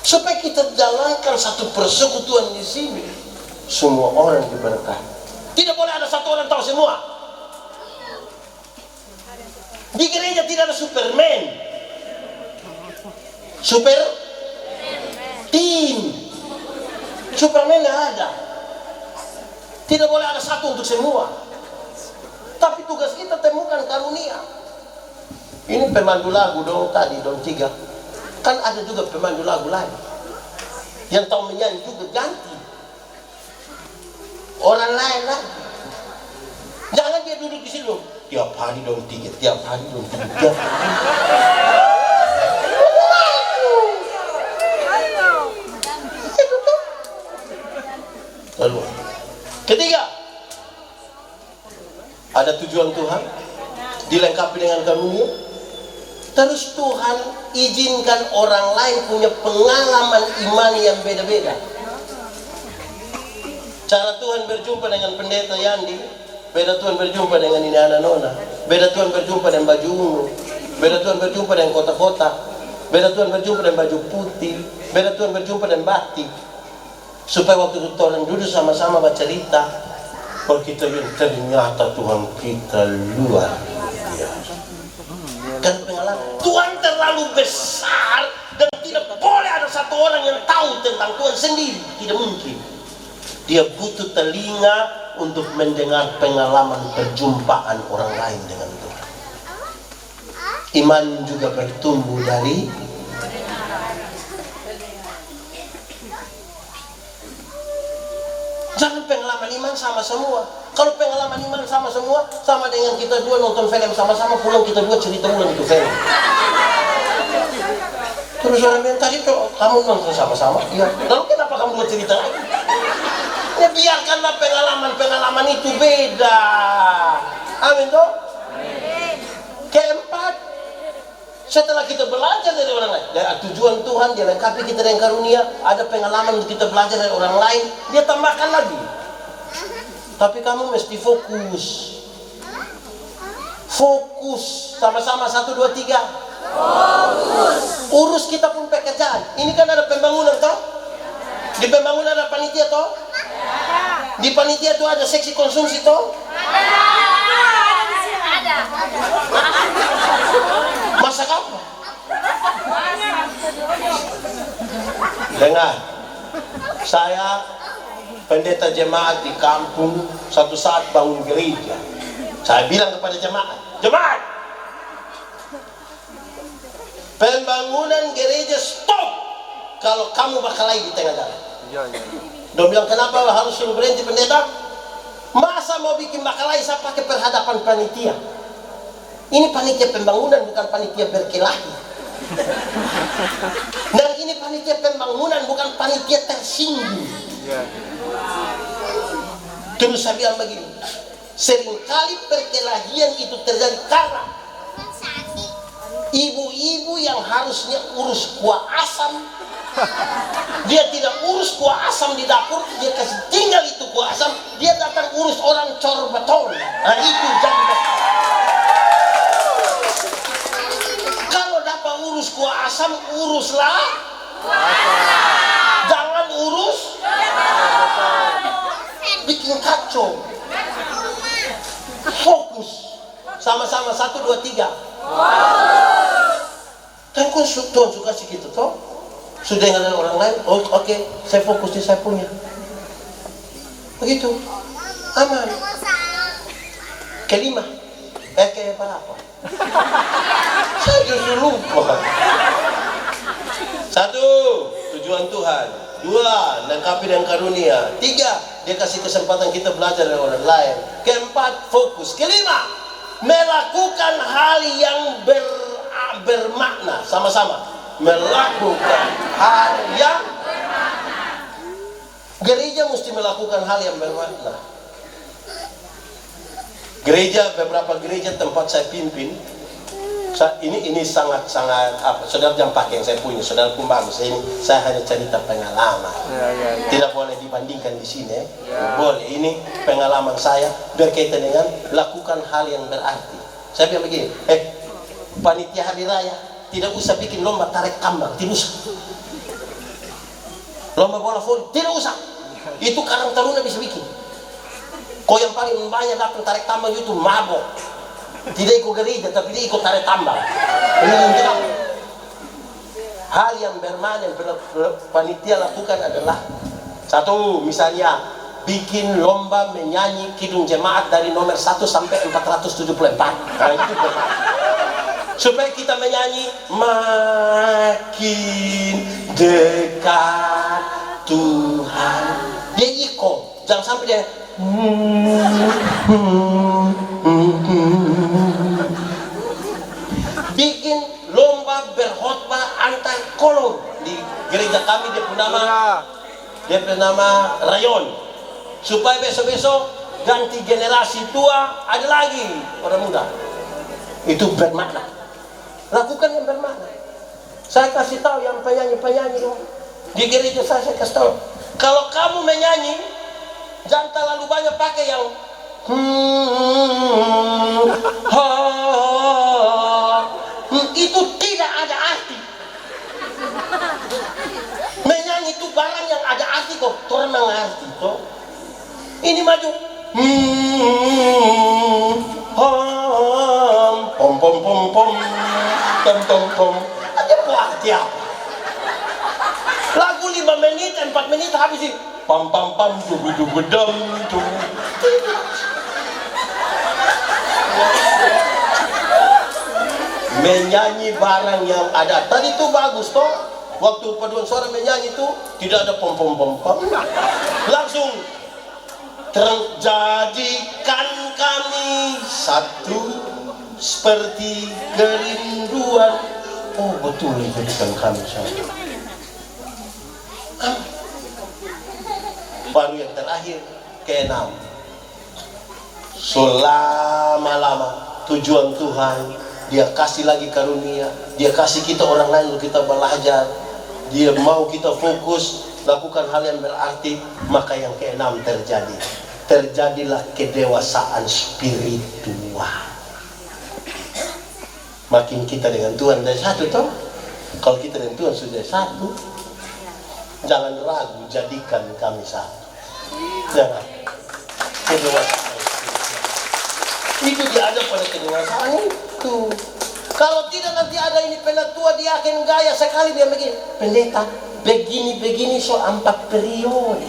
Supaya kita jalankan satu persekutuan di sini, semua orang diberkati. Tidak boleh ada satu orang tahu semua. Di gereja tidak ada Superman. Super tim. Superman nggak ada. Tidak boleh ada satu untuk semua. Tapi tugas kita temukan karunia. Ini pemandu lagu dong tadi, dong 3. Kan ada juga pemandu lagu lain. Yang tahu menyanyi juga ganti. Orang lain lah. Jangan dia duduk di sini dong. Tiap hari dong 3, tiap hari dong 3, tiap hari. Itu tuh. Lalu. Ketiga, ada tujuan Tuhan, dilengkapi dengan karunia. Terus Tuhan izinkan orang lain punya pengalaman iman yang beda-beda. Cara Tuhan berjumpa dengan Pendeta Yandi, beda Tuhan berjumpa dengan ini anak nona, beda Tuhan berjumpa dengan baju ungu, beda Tuhan berjumpa dengan kotak-kotak, beda Tuhan berjumpa dengan baju putih, beda Tuhan berjumpa dengan batik. Supaya waktu itu orang duduk sama-sama bercerita, bahwa kita bilang ternyata Tuhan kita luar biasa. Dan pengalaman Tuhan terlalu besar dan tidak boleh ada satu orang yang tahu tentang Tuhan sendiri. Tidak mungkin. Dia butuh telinga untuk mendengar pengalaman perjumpaan orang lain dengan Tuhan. Iman juga bertumbuh dari jangan pengalaman iman sama semua. Kalau pengalaman iman sama semua, sama dengan kita dua nonton film sama-sama, pulang kita dua cerita ulang itu film. Terus orang bilang, tadi tuh kamu nonton sama-sama? Iya. Lalu kenapa kamu dua cerita lagi? Ya biarkanlah pengalaman-pengalaman itu beda. Amin toh? Keempat, Setelah kita belajar dari orang lain, dan tujuan Tuhan dia lengkapi kita dengan karunia, ada pengalaman kita belajar dari orang lain, dia tambahkan lagi. Tapi kamu mesti fokus. Fokus. Sama-sama 1, 2, 3. Fokus. Urus kita pun pekerjaan. Ini kan ada pembangunan toh? Di pembangunan ada panitia toh? Di panitia tuh ada seksi konsumsi toh? Ada. Masak apa? Dengar, saya pendeta jemaat di kampung satu saat bangun gereja. Saya bilang kepada jemaat, jemaat, pembangunan gereja stop kalau kamu berkelahi di tengah jalan. Dia bilang, kenapa harus suruh berhenti pendeta? Masa mau bikin makalai saya pakai perhadapan panitia? Ini panitia pembangunan, bukan panitia berkelahi. Dan ini panitia pembangunan, bukan panitia tersinggung. Terus saya bilang begini, seringkali perkelahian itu terjadi karena ibu-ibu yang harusnya urus kuah asam, dia tidak urus kuah asam di dapur, dia kasih tinggal itu kuah asam, dia datang urus orang cor beton. Nah itu jadi kalau dapat urus kuah asam, uruslah, jangan urus bikin kacau. Fokus. Sama-sama 1, 2, 3. Kan Tuhan suka sih gitu toh. Sudah dengan orang lain, oh, oke, saya fokus di saya punya. Begitu, aman. Kelima, kayak apa? Saya justru lupa. 1, tujuan Tuhan. 2, lengkapi dengan karunia. 3, dia kasih kesempatan kita belajar dari orang lain. 4, fokus. 5, melakukan hal yang bermakna. Sama-sama, melakukan hal yang gereja mesti melakukan hal yang bermakna. Gereja, beberapa gereja tempat saya pimpin, ini sangat apa, saudara jangan pakai yang saya punya, saudara pun bagus. Ini saya hanya cerita pengalaman, tidak boleh dibandingkan di sini. Boleh, ini pengalaman saya berkaitan dengan lakukan hal yang berarti. Saya bilang begini, panitia hari raya tidak usah bikin lomba tarik tambang, tidak usah. Lomba bola voli, tidak usah. Itu Karang Taruna bisa bikin. Kau yang paling banyak datang tarik tambang itu mabok. Tidak ikut gereja, tapi dia ikut tarik tambang. Ini tidak. Hal yang bermakna yang panitia lakukan adalah 1, misalnya bikin lomba menyanyi kidung jemaat dari nomor 1 sampai 474. Nah itu bermakna. Supaya kita menyanyi makin dekat Tuhan. Dia ikut, jangan sampai dia bikin lomba berkhotbah antar kolom di gereja kami. Dia bernama Rayon, supaya besok-besok ganti generasi tua ada lagi orang muda. Itu bermakna. Lakukan yang bermakna. Saya kasih tahu yang penyanyi di gereja saya kasih tahu, kalau kamu menyanyi jangan terlalu banyak pakai yang itu tidak ada arti. Menyanyi itu barang yang ada arti kok, orang mengerti kok. Ini maju pom pom pom pom tom tom tom, ada arti apa? Lagu 5 menit, 4 menit habis ini pam pam pam dubu dubu dum dum. Menyanyi barang yang ada. Tadi itu bagus toh. Waktu paduan suara menyanyi itu tidak ada pom pom pom pom. Langsung terjadikan kami satu seperti kerinduan. Oh betul itu jadikan kami satu. Baru yang terakhir, ke-6, selama-lama tujuan Tuhan Dia kasih lagi karunia, dia kasih kita orang lain untuk kita belajar, dia mau kita fokus lakukan hal yang berarti. Maka yang keenam terjadi, terjadilah kedewasaan spiritual. Makin kita dengan Tuhan dari satu toh, kalau kita dengan Tuhan sudah satu, jangan ragu, jadikan kami satu. Jangan. Kedewasaan itu dia ada pada kedewasaan itu. Kalau tidak nanti ada ini penatua, dia akan gaya sekali dia begini, pendeta begini so 4 periode.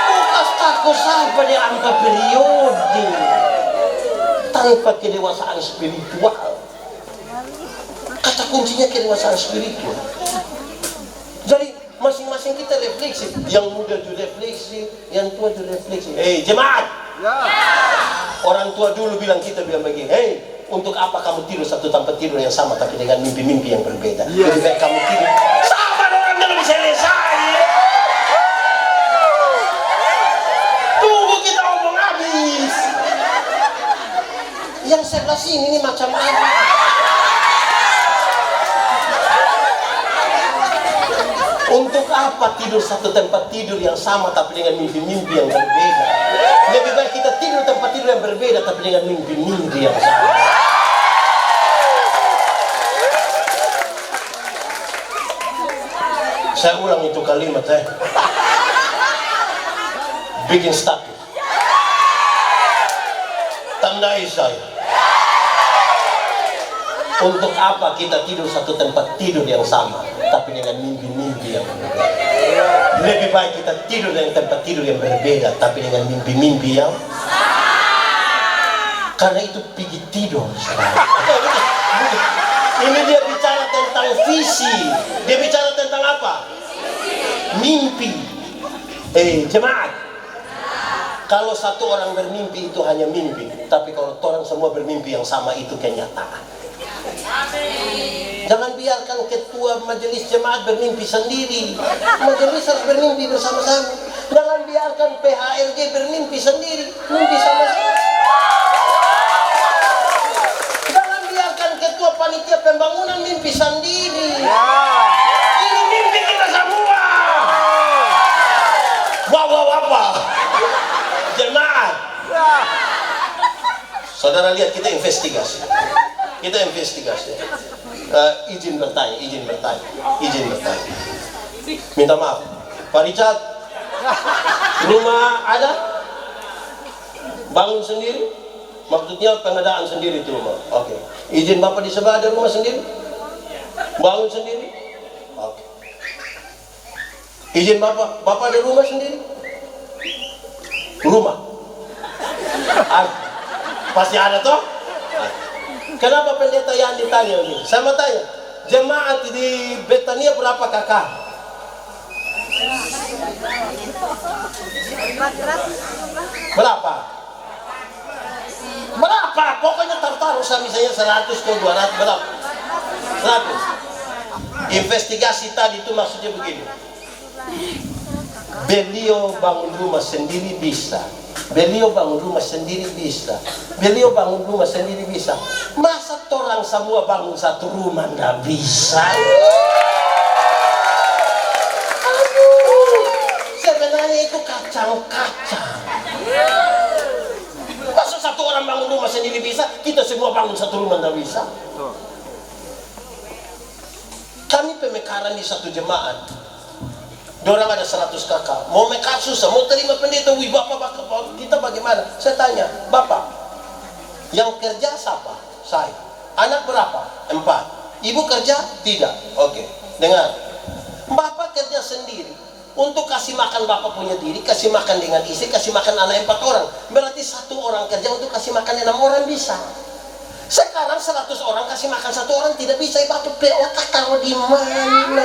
Bukas takut sampai dia 4 periode tanpa kedewasaan spiritual. Kata kuncinya kedewasaan spiritual. Jadi masing-masing kita refleksi, yang muda itu refleksi, yang tua itu refleksi. Jemaat, orang tua dulu bilang begini, untuk apa kamu tidur satu tempat tidur yang sama tapi dengan mimpi-mimpi yang berbeda? Lebih baik kamu tidur sama orang yang lebih selesai. Tunggu kita omong habis. Yang sebelah sini ini macam apa? Untuk apa tidur satu tempat tidur yang sama tapi dengan mimpi-mimpi yang berbeda? Lebih baik kita tidur tempat tidur yang berbeda tapi dengan mimpi-mimpi yang sama. Saya ulang itu kalimat bikin status, tandai saya. Untuk apa kita tidur satu tempat tidur yang sama tapi dengan mimpi-mimpi yang berbeda? Lebih baik kita tidur dengan tempat tidur yang berbeda tapi dengan mimpi-mimpi yang karena itu pergi tidur. Ini dia bicara tentang visi. Dia bicara tentang apa? Mimpi. Jemaat, kalau satu orang bermimpi itu hanya mimpi, tapi kalau orang semua bermimpi yang sama itu kenyataan. Jangan biarkan ketua majelis jemaat bermimpi sendiri. Majelis harus bermimpi bersama-sama. Jangan biarkan PHLG bermimpi sendiri, mimpi sama-sama. Jangan biarkan ketua panitia pembangunan mimpi sendiri. Ini mimpi kita semua. Wow, apa? Jemaat. Saudara lihat, kita investigasi. Izin bertanya. Minta maaf, Pak Richard, rumah ada? Bangun sendiri? Maksudnya pengadaan sendiri itu rumah. Oke. Izin Bapak di sebelah ada rumah sendiri? Bangun sendiri? Oke. Izin Bapak ada rumah sendiri? Rumah? Pasti ada toh? Kenapa pendeta yang ditanya ini? Saya mau tanya, jemaat di Betania berapa kakak? Berapa? Pokoknya taruh misalnya 100 ke 200 berapa? 100. Investigasi tadi itu maksudnya begini. Beliau bangun rumah sendiri bisa. Masa orang semua bangun satu rumah nggak bisa? Sebenarnya itu kacang-kacang. Masa satu orang bangun rumah sendiri bisa, kita semua bangun satu rumah nggak bisa? Kami pemekaran di satu jemaat. Dorang ada 100 kakak, mau mekar susah, mau terima pendeta, bapak kita bagaimana? Saya tanya, Bapak, yang kerja siapa? Saya. Anak berapa? 4. Ibu kerja? Tidak. Oke, dengar. Bapak kerja sendiri. Untuk kasih makan Bapak punya diri, kasih makan dengan istri, kasih makan anak 4 orang. Berarti 1 orang kerja untuk kasih makan 6 orang bisa. Sekarang 100 orang kasih makan 1 orang tidak bisa. Bapak otak taruh di mana?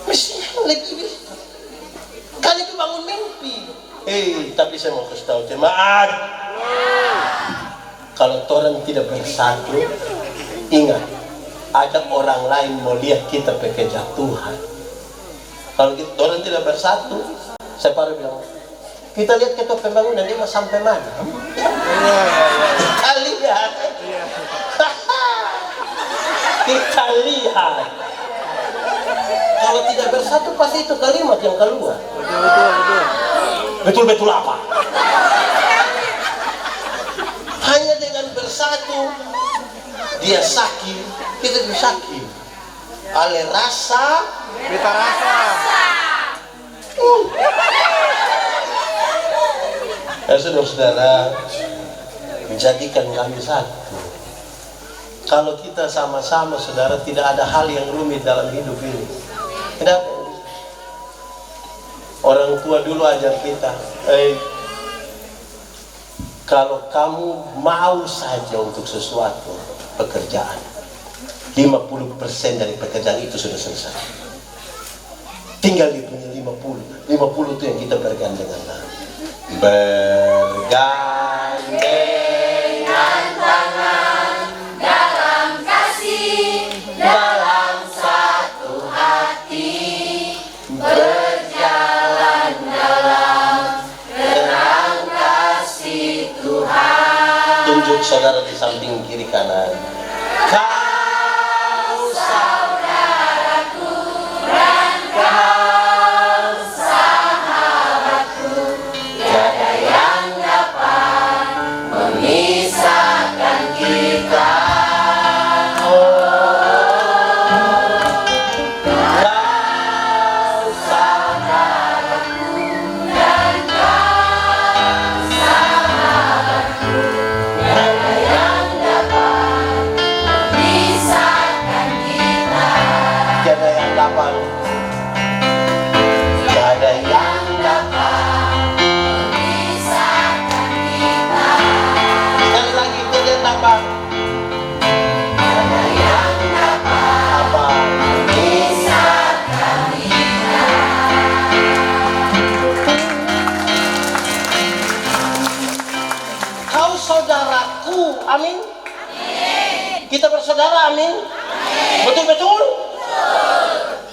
Mestinya lebih kan itu bangun mimpi. Tapi saya mau kasih tahu jemaat, kalau orang tidak bersatu, ingat, ada orang lain mau lihat kita kejatuhan. Kalau orang tidak bersatu, saya baru bilang, Kita lihat ketua pembangunan dia mau sampai mana? Kita lihat. Kita lihat. Kalau tidak bersatu pasti itu kalimat yang keluar. Betul apa? Hanya dengan bersatu dia sakit, kita juga sakit. Ale rasa, Kita rasa. Ya saudara-saudara, jadikan kami satu. Kalau kita sama-sama, saudara, tidak ada hal yang rumit dalam hidup ini. Tidak ada. Orang tua dulu ajar kita, kalau kamu mau saja untuk sesuatu pekerjaan, 50% dari pekerjaan itu sudah selesai. Tinggal dia punya 50 itu yang kita bergandengan. Bergandengan tangan dalam kasih, dalam satu hati, berjalan dalam terang kasih Tuhan. Tunjuk saudara di samping kiri kanan. Kau saudaraku dan kau sahabatku, tiada yang dapat memisahkan kita. Kau saudaraku dan kau sahabatku, tiada yang dapat memisahkan kita. Tiada yang dapat. Tiada yang dapat memisahkan kita. Sekali lagi, tiada yang dapat. Tiada yang dapat apa? Memisahkan kita. Kau saudaraku, amin. Kita bersaudara, amin. Betul-betul?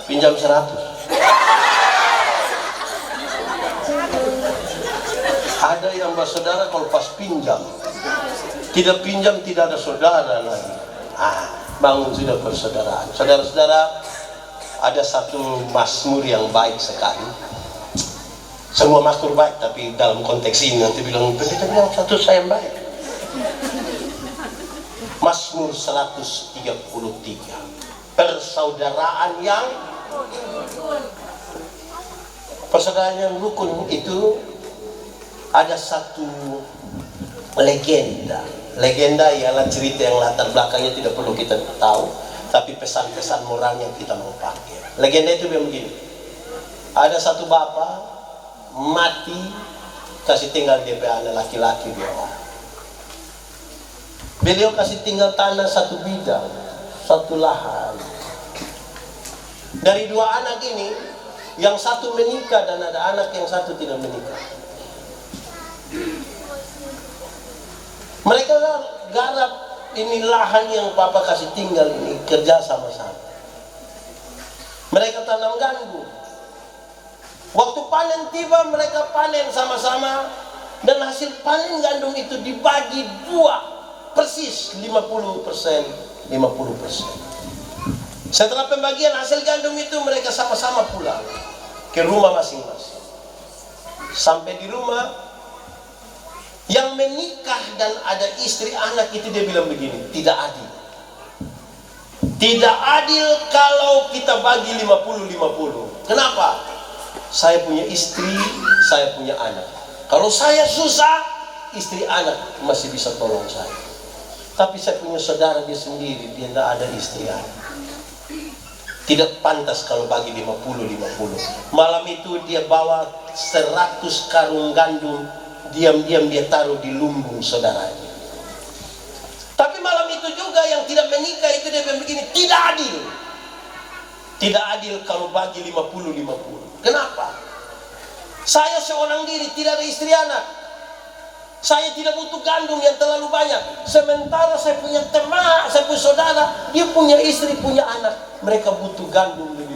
Pinjam 100. Ada yang bersaudara kalau pas pinjam, tidak pinjam tidak ada saudara lagi. Bangun sudah persaudaraan. Saudara-saudara, ada satu mazmur yang baik sekali. Semua mazmur baik, tapi dalam konteks ini nanti bilang pendeta bilang satu saya yang baik. Mazmur 133. Persaudaraan yang rukun itu ada satu legenda. Legenda ialah cerita yang latar belakangnya tidak perlu kita tahu, tapi pesan-pesan moral yang kita mau pakai. Legenda itu begini. Ada satu bapak mati, kasih tinggal DP anak laki-laki dia. Beliau kasih tinggal tanah satu bidang, satu lahan. Dari dua anak ini, yang satu menikah dan ada anak yang satu tidak menikah. Mereka garap ini lahan yang papa kasih tinggal ini, kerja sama-sama. Mereka tanam gandum. Waktu panen tiba, mereka panen sama-sama, dan hasil panen gandum itu dibagi dua, persis 50%, 50%. Setelah pembagian hasil gandum itu, mereka sama-sama pulang ke rumah masing-masing. Sampai di rumah, yang menikah dan ada istri anak itu dia bilang begini, tidak adil. Tidak adil kalau kita bagi 50-50. Kenapa? Saya punya istri, saya punya anak. Kalau saya susah, istri anak masih bisa tolong saya. Tapi saya punya saudara dia sendiri, dia tidak ada istri anak. Tidak pantas kalau bagi 50-50. Malam itu dia bawa 100 karung gandum, diam-diam dia taruh di lumbung saudaranya. Tapi malam itu juga yang tidak menikah itu dia bilang begini, tidak adil. Tidak adil kalau bagi 50-50. Kenapa? Saya seorang diri, tidak ada istri anak. Saya tidak butuh gandum yang terlalu banyak. Sementara saya punya teman, saya punya saudara, dia punya istri, punya anak. Mereka butuh gandum lebih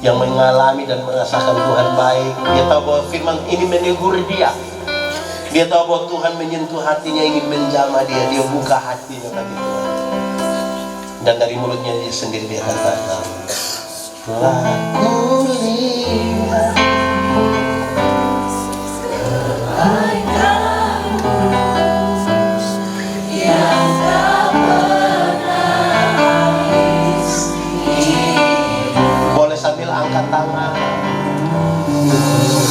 yang mengalami dan merasakan Tuhan baik. Dia tahu bahwa firman ini menegur dia. Dia tahu bahwa Tuhan menyentuh hatinya, ingin menjamah dia. Dia buka hatinya bagi Tuhan. Dan dari mulutnya dia sendiri dia katakan, telah kulihat sambil angkat tangan,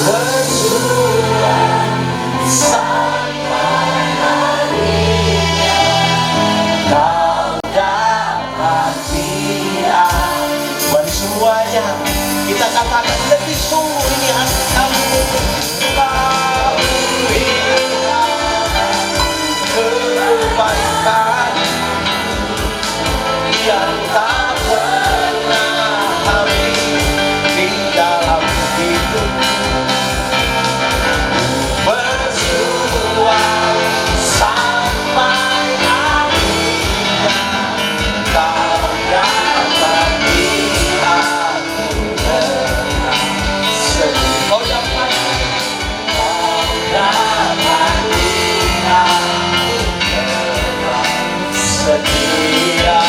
bersuara sampai harinya kau dapat lihat. Mari semuanya kita katakan lebih sungguh ini hati kami. Kau lihat kebaikan yang tak pernah dalam hidup, bersuara sampai akhirnya kau dapat lihat sedih. Kau dapat lihat setia.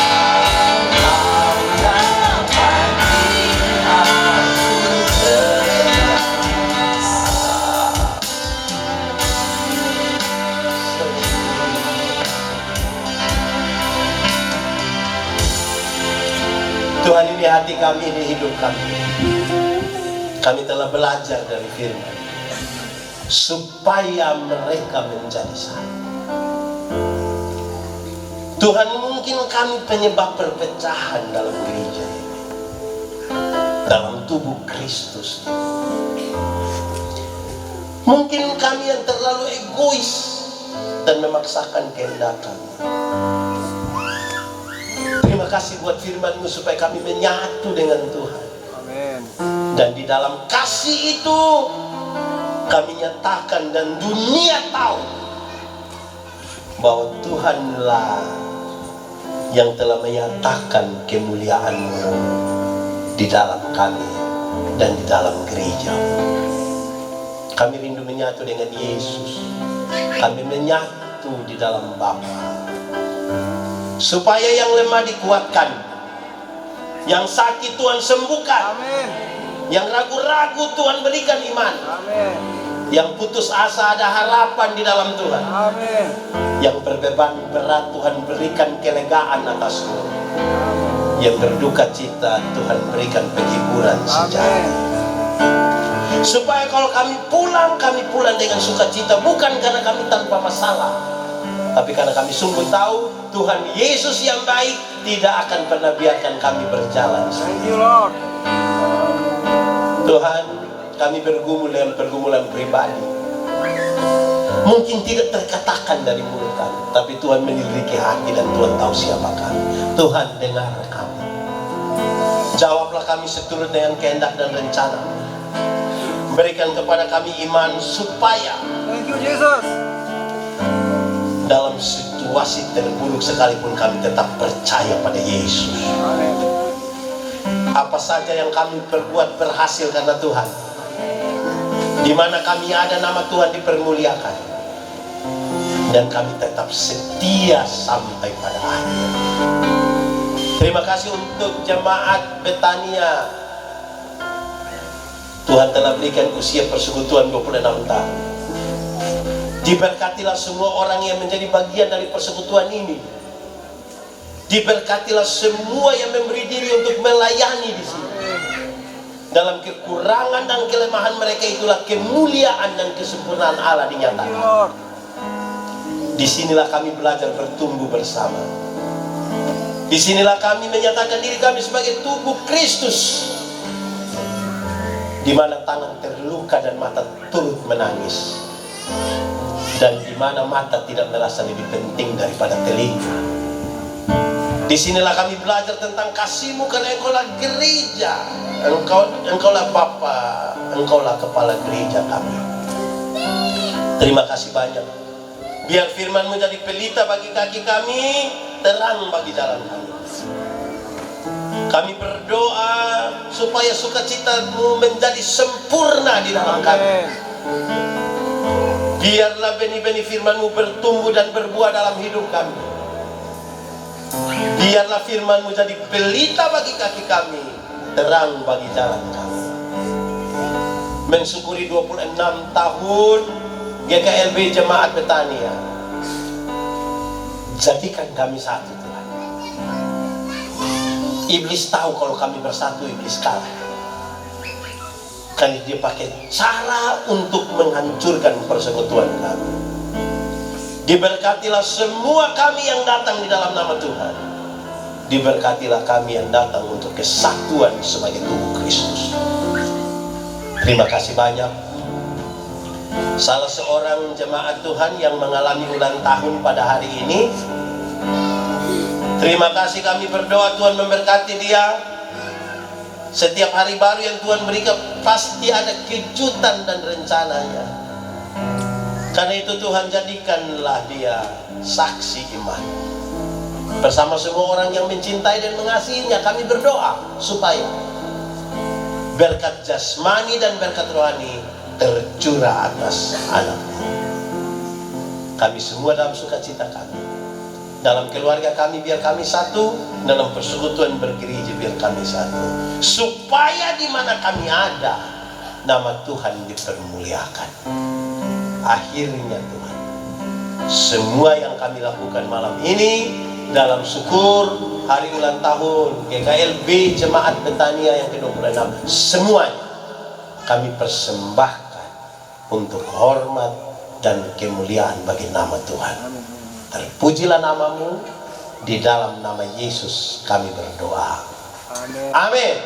Tuhan, ini hati kami, ini hidup kami. Kami telah belajar dari firman supaya mereka menjadi satu. Tuhan, mungkin kami penyebab perpecahan dalam gereja ini, dalam tubuh Kristus. Mungkin kami yang terlalu egois dan memaksakan kehendak kami. Terima kasih buat firman-Mu supaya kami menyatu dengan Tuhan. Amin. Dan di dalam kasih itu kami nyatakan dan dunia tahu bahwa Tuhanlah yang telah menyatakan kemuliaan-Mu di dalam kami dan di dalam gereja. Kami rindu menyatu dengan Yesus. Kami menyatu di dalam Bapa. Supaya yang lemah dikuatkan, yang sakit Tuhan sembuhkan, Amin. yang ragu-ragu Tuhan berikan iman, Amin. yang putus asa ada harapan di dalam Tuhan, Amin. yang berbeban berat Tuhan berikan kelegaan atasmu, yang berduka cita Tuhan berikan penghiburan sejati. Supaya kalau kami pulang dengan sukacita, bukan karena kami tanpa masalah, tapi karena kami sungguh tahu Tuhan Yesus yang baik tidak akan pernah biarkan kami berjalan. Thank you, Lord. Tuhan, kami bergumul dengan pergumulan pribadi. Mungkin tidak terkatakan dari mulut kami, tapi Tuhan menyelidiki hati dan Tuhan tahu siapa kami. Tuhan, dengar kami. Jawablah kami seturut dengan kehendak dan rencana. Berikan kepada kami iman supaya Thank you, Jesus. dalam situasi terburuk sekalipun kami tetap percaya pada Yesus. Amin. Apa saja yang kami perbuat berhasil karena Tuhan. Di mana kami ada, nama Tuhan dipermuliakan. Dan kami tetap setia sampai pada akhir. Terima kasih untuk jemaat Betania. Tuhan telah berikan usia persekutuan 26 tahun. Diberkatilah semua orang yang menjadi bagian dari persekutuan ini. Diberkatilah semua yang memberi diri untuk melayani di sini. Dalam kekurangan dan kelemahan mereka itulah kemuliaan dan kesempurnaan Allah Thank you, dinyatakan. Lord. Disinilah kami belajar bertumbuh bersama. Disinilah kami menyatakan diri kami sebagai tubuh Kristus, di mana tangan terluka dan mata turut menangis, dan di mana mata tidak merasa lebih penting daripada telinga. Disinilah kami belajar tentang kasih-Mu karena Engkaulah gereja, Engkaulah Bapa, Engkaulah kepala gereja kami. Terima kasih banyak. Biar firman-Mu jadi pelita bagi kaki kami, terang bagi jalan kami. Kami berdoa supaya sukacitamu menjadi sempurna di dalam kami. Biarlah benih-benih firman-Mu bertumbuh dan berbuah dalam hidup kami. Biarlah firman-Mu jadi pelita bagi kaki kami, terang bagi jalan kami. Mensyukuri 26 tahun GKLB Jemaat Betania. Jadikan kami satu, Tuhan. Iblis tahu kalau kami bersatu, iblis kalah. Karena dia pakai cara untuk menghancurkan persekutuan kami. Diberkatilah semua kami yang datang di dalam nama Tuhan. Diberkatilah kami yang datang untuk kesatuan sebagai tubuh Kristus. Terima kasih banyak. Salah seorang jemaat Tuhan yang mengalami ulang tahun pada hari ini. Terima kasih, kami berdoa Tuhan memberkati dia. Setiap hari baru yang Tuhan berikan pasti ada kejutan dan rencananya. Karena itu Tuhan jadikanlah dia saksi iman. Bersama semua orang yang mencintai dan mengasihinya, kami berdoa supaya berkat jasmani dan berkat rohani tercurah atas anaknya. Kami semua dalam sukacita kami. Dalam keluarga kami biar kami satu, dalam persekutuan bergereja biar kami satu. Supaya di mana kami ada, nama Tuhan dipermuliakan. Akhirnya Tuhan, semua yang kami lakukan malam ini dalam syukur hari ulang tahun GKLB Jemaat Betania yang ke-26, semuanya kami persembahkan untuk hormat dan kemuliaan bagi nama Tuhan. Terpujilah namamu, di dalam nama Yesus kami berdoa. Amin.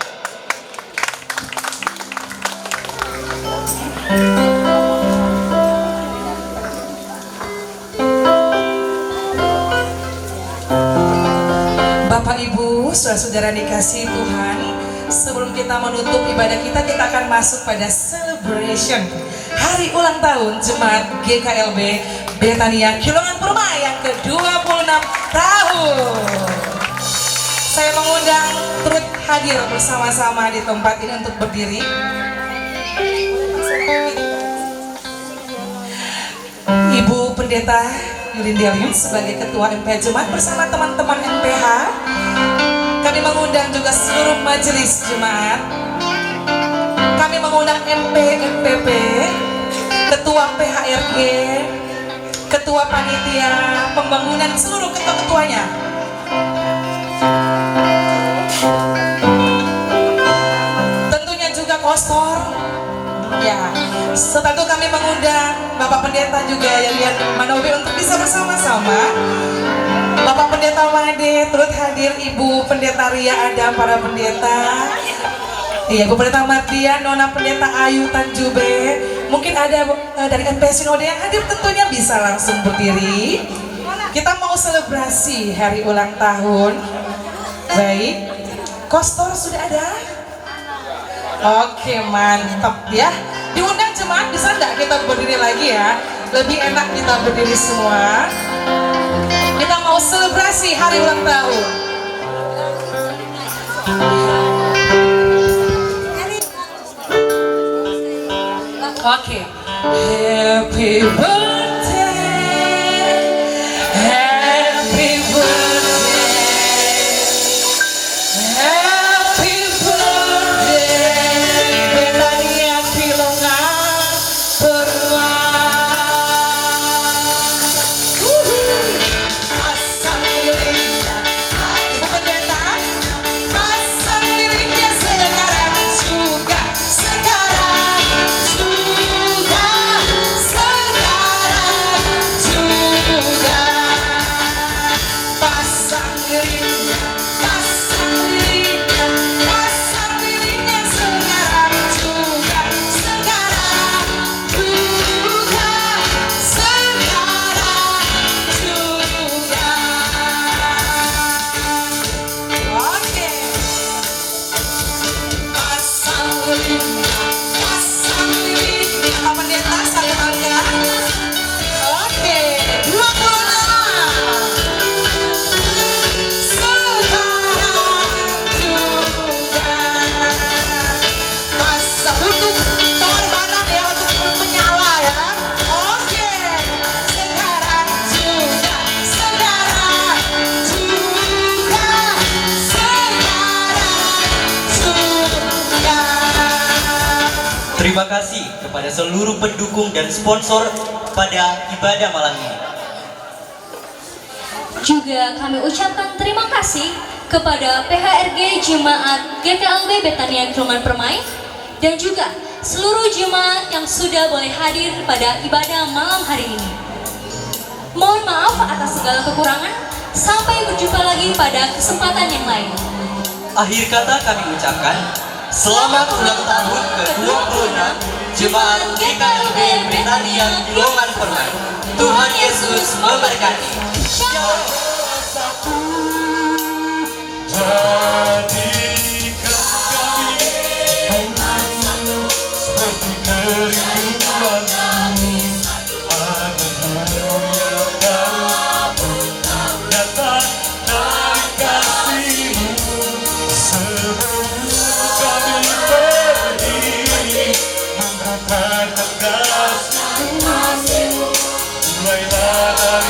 Bapak Ibu, saudara-saudara dikasihi Tuhan, sebelum kita menutup ibadah kita akan masuk pada celebration hari ulang tahun Jemaat GKLB Betania Kilongan Purma yang ke-26 tahun. Saya mengundang turut hadir bersama-sama di tempat ini untuk berdiri. Ibu Pendeta Yulin Delium sebagai Ketua MPH Jemaat bersama teman-teman MPH. Kami mengundang juga seluruh majelis Jemaat. Kami mengundang MP, MPP, Ketua PHRG, Ketua Panitia Pembangunan, seluruh ketua-ketuanya. Tentunya juga kostor. Ya, setelah itu kami mengundang Bapak Pendeta juga Yalian Manobe untuk bisa bersama-sama. Bapak Pendeta Made turut hadir, Ibu Pendeta Ria Adam, para pendeta. Iya, Bu Pendeta Mardia, Nona Pendeta Ayu Tanjube. Mungkin ada dari MPH Sinode yang hadir, tentunya bisa langsung berdiri. Kita mau selebrasi hari ulang tahun. Baik, kostor sudah ada? Oke, mantap ya. Diundang jemaat, bisa nggak kita berdiri lagi ya? Lebih enak kita berdiri semua. Kita mau selebrasi hari ulang tahun. Oke. Happy birthday, happy birthday, happy birthday, Betania Kilongan Purma. Pasang liriknya, Ibu Pendeta, pasang liriknya sekarang juga, sekarang juga, sekarang. Terima kasih kepada seluruh pendukung dan sponsor pada ibadah malam ini. Juga kami ucapkan terima kasih kepada PHRG Jemaat GTLB Betania Kilman Permai dan juga seluruh jemaat yang sudah boleh hadir pada ibadah malam hari ini. Mohon maaf atas segala kekurangan, sampai berjumpa lagi pada kesempatan yang lain. Akhir kata kami ucapkan selamat ulang tahun ke-26 Jemaat GKLB Betania Kilman Permai. Tuhan Yesus memberkati. Shalom. Jadikan kami seperti kerinduanmu, haleluya, datang dari kasih-Mu. Sebelum kami pergi memberitakan kasih-Mu, mulailah dari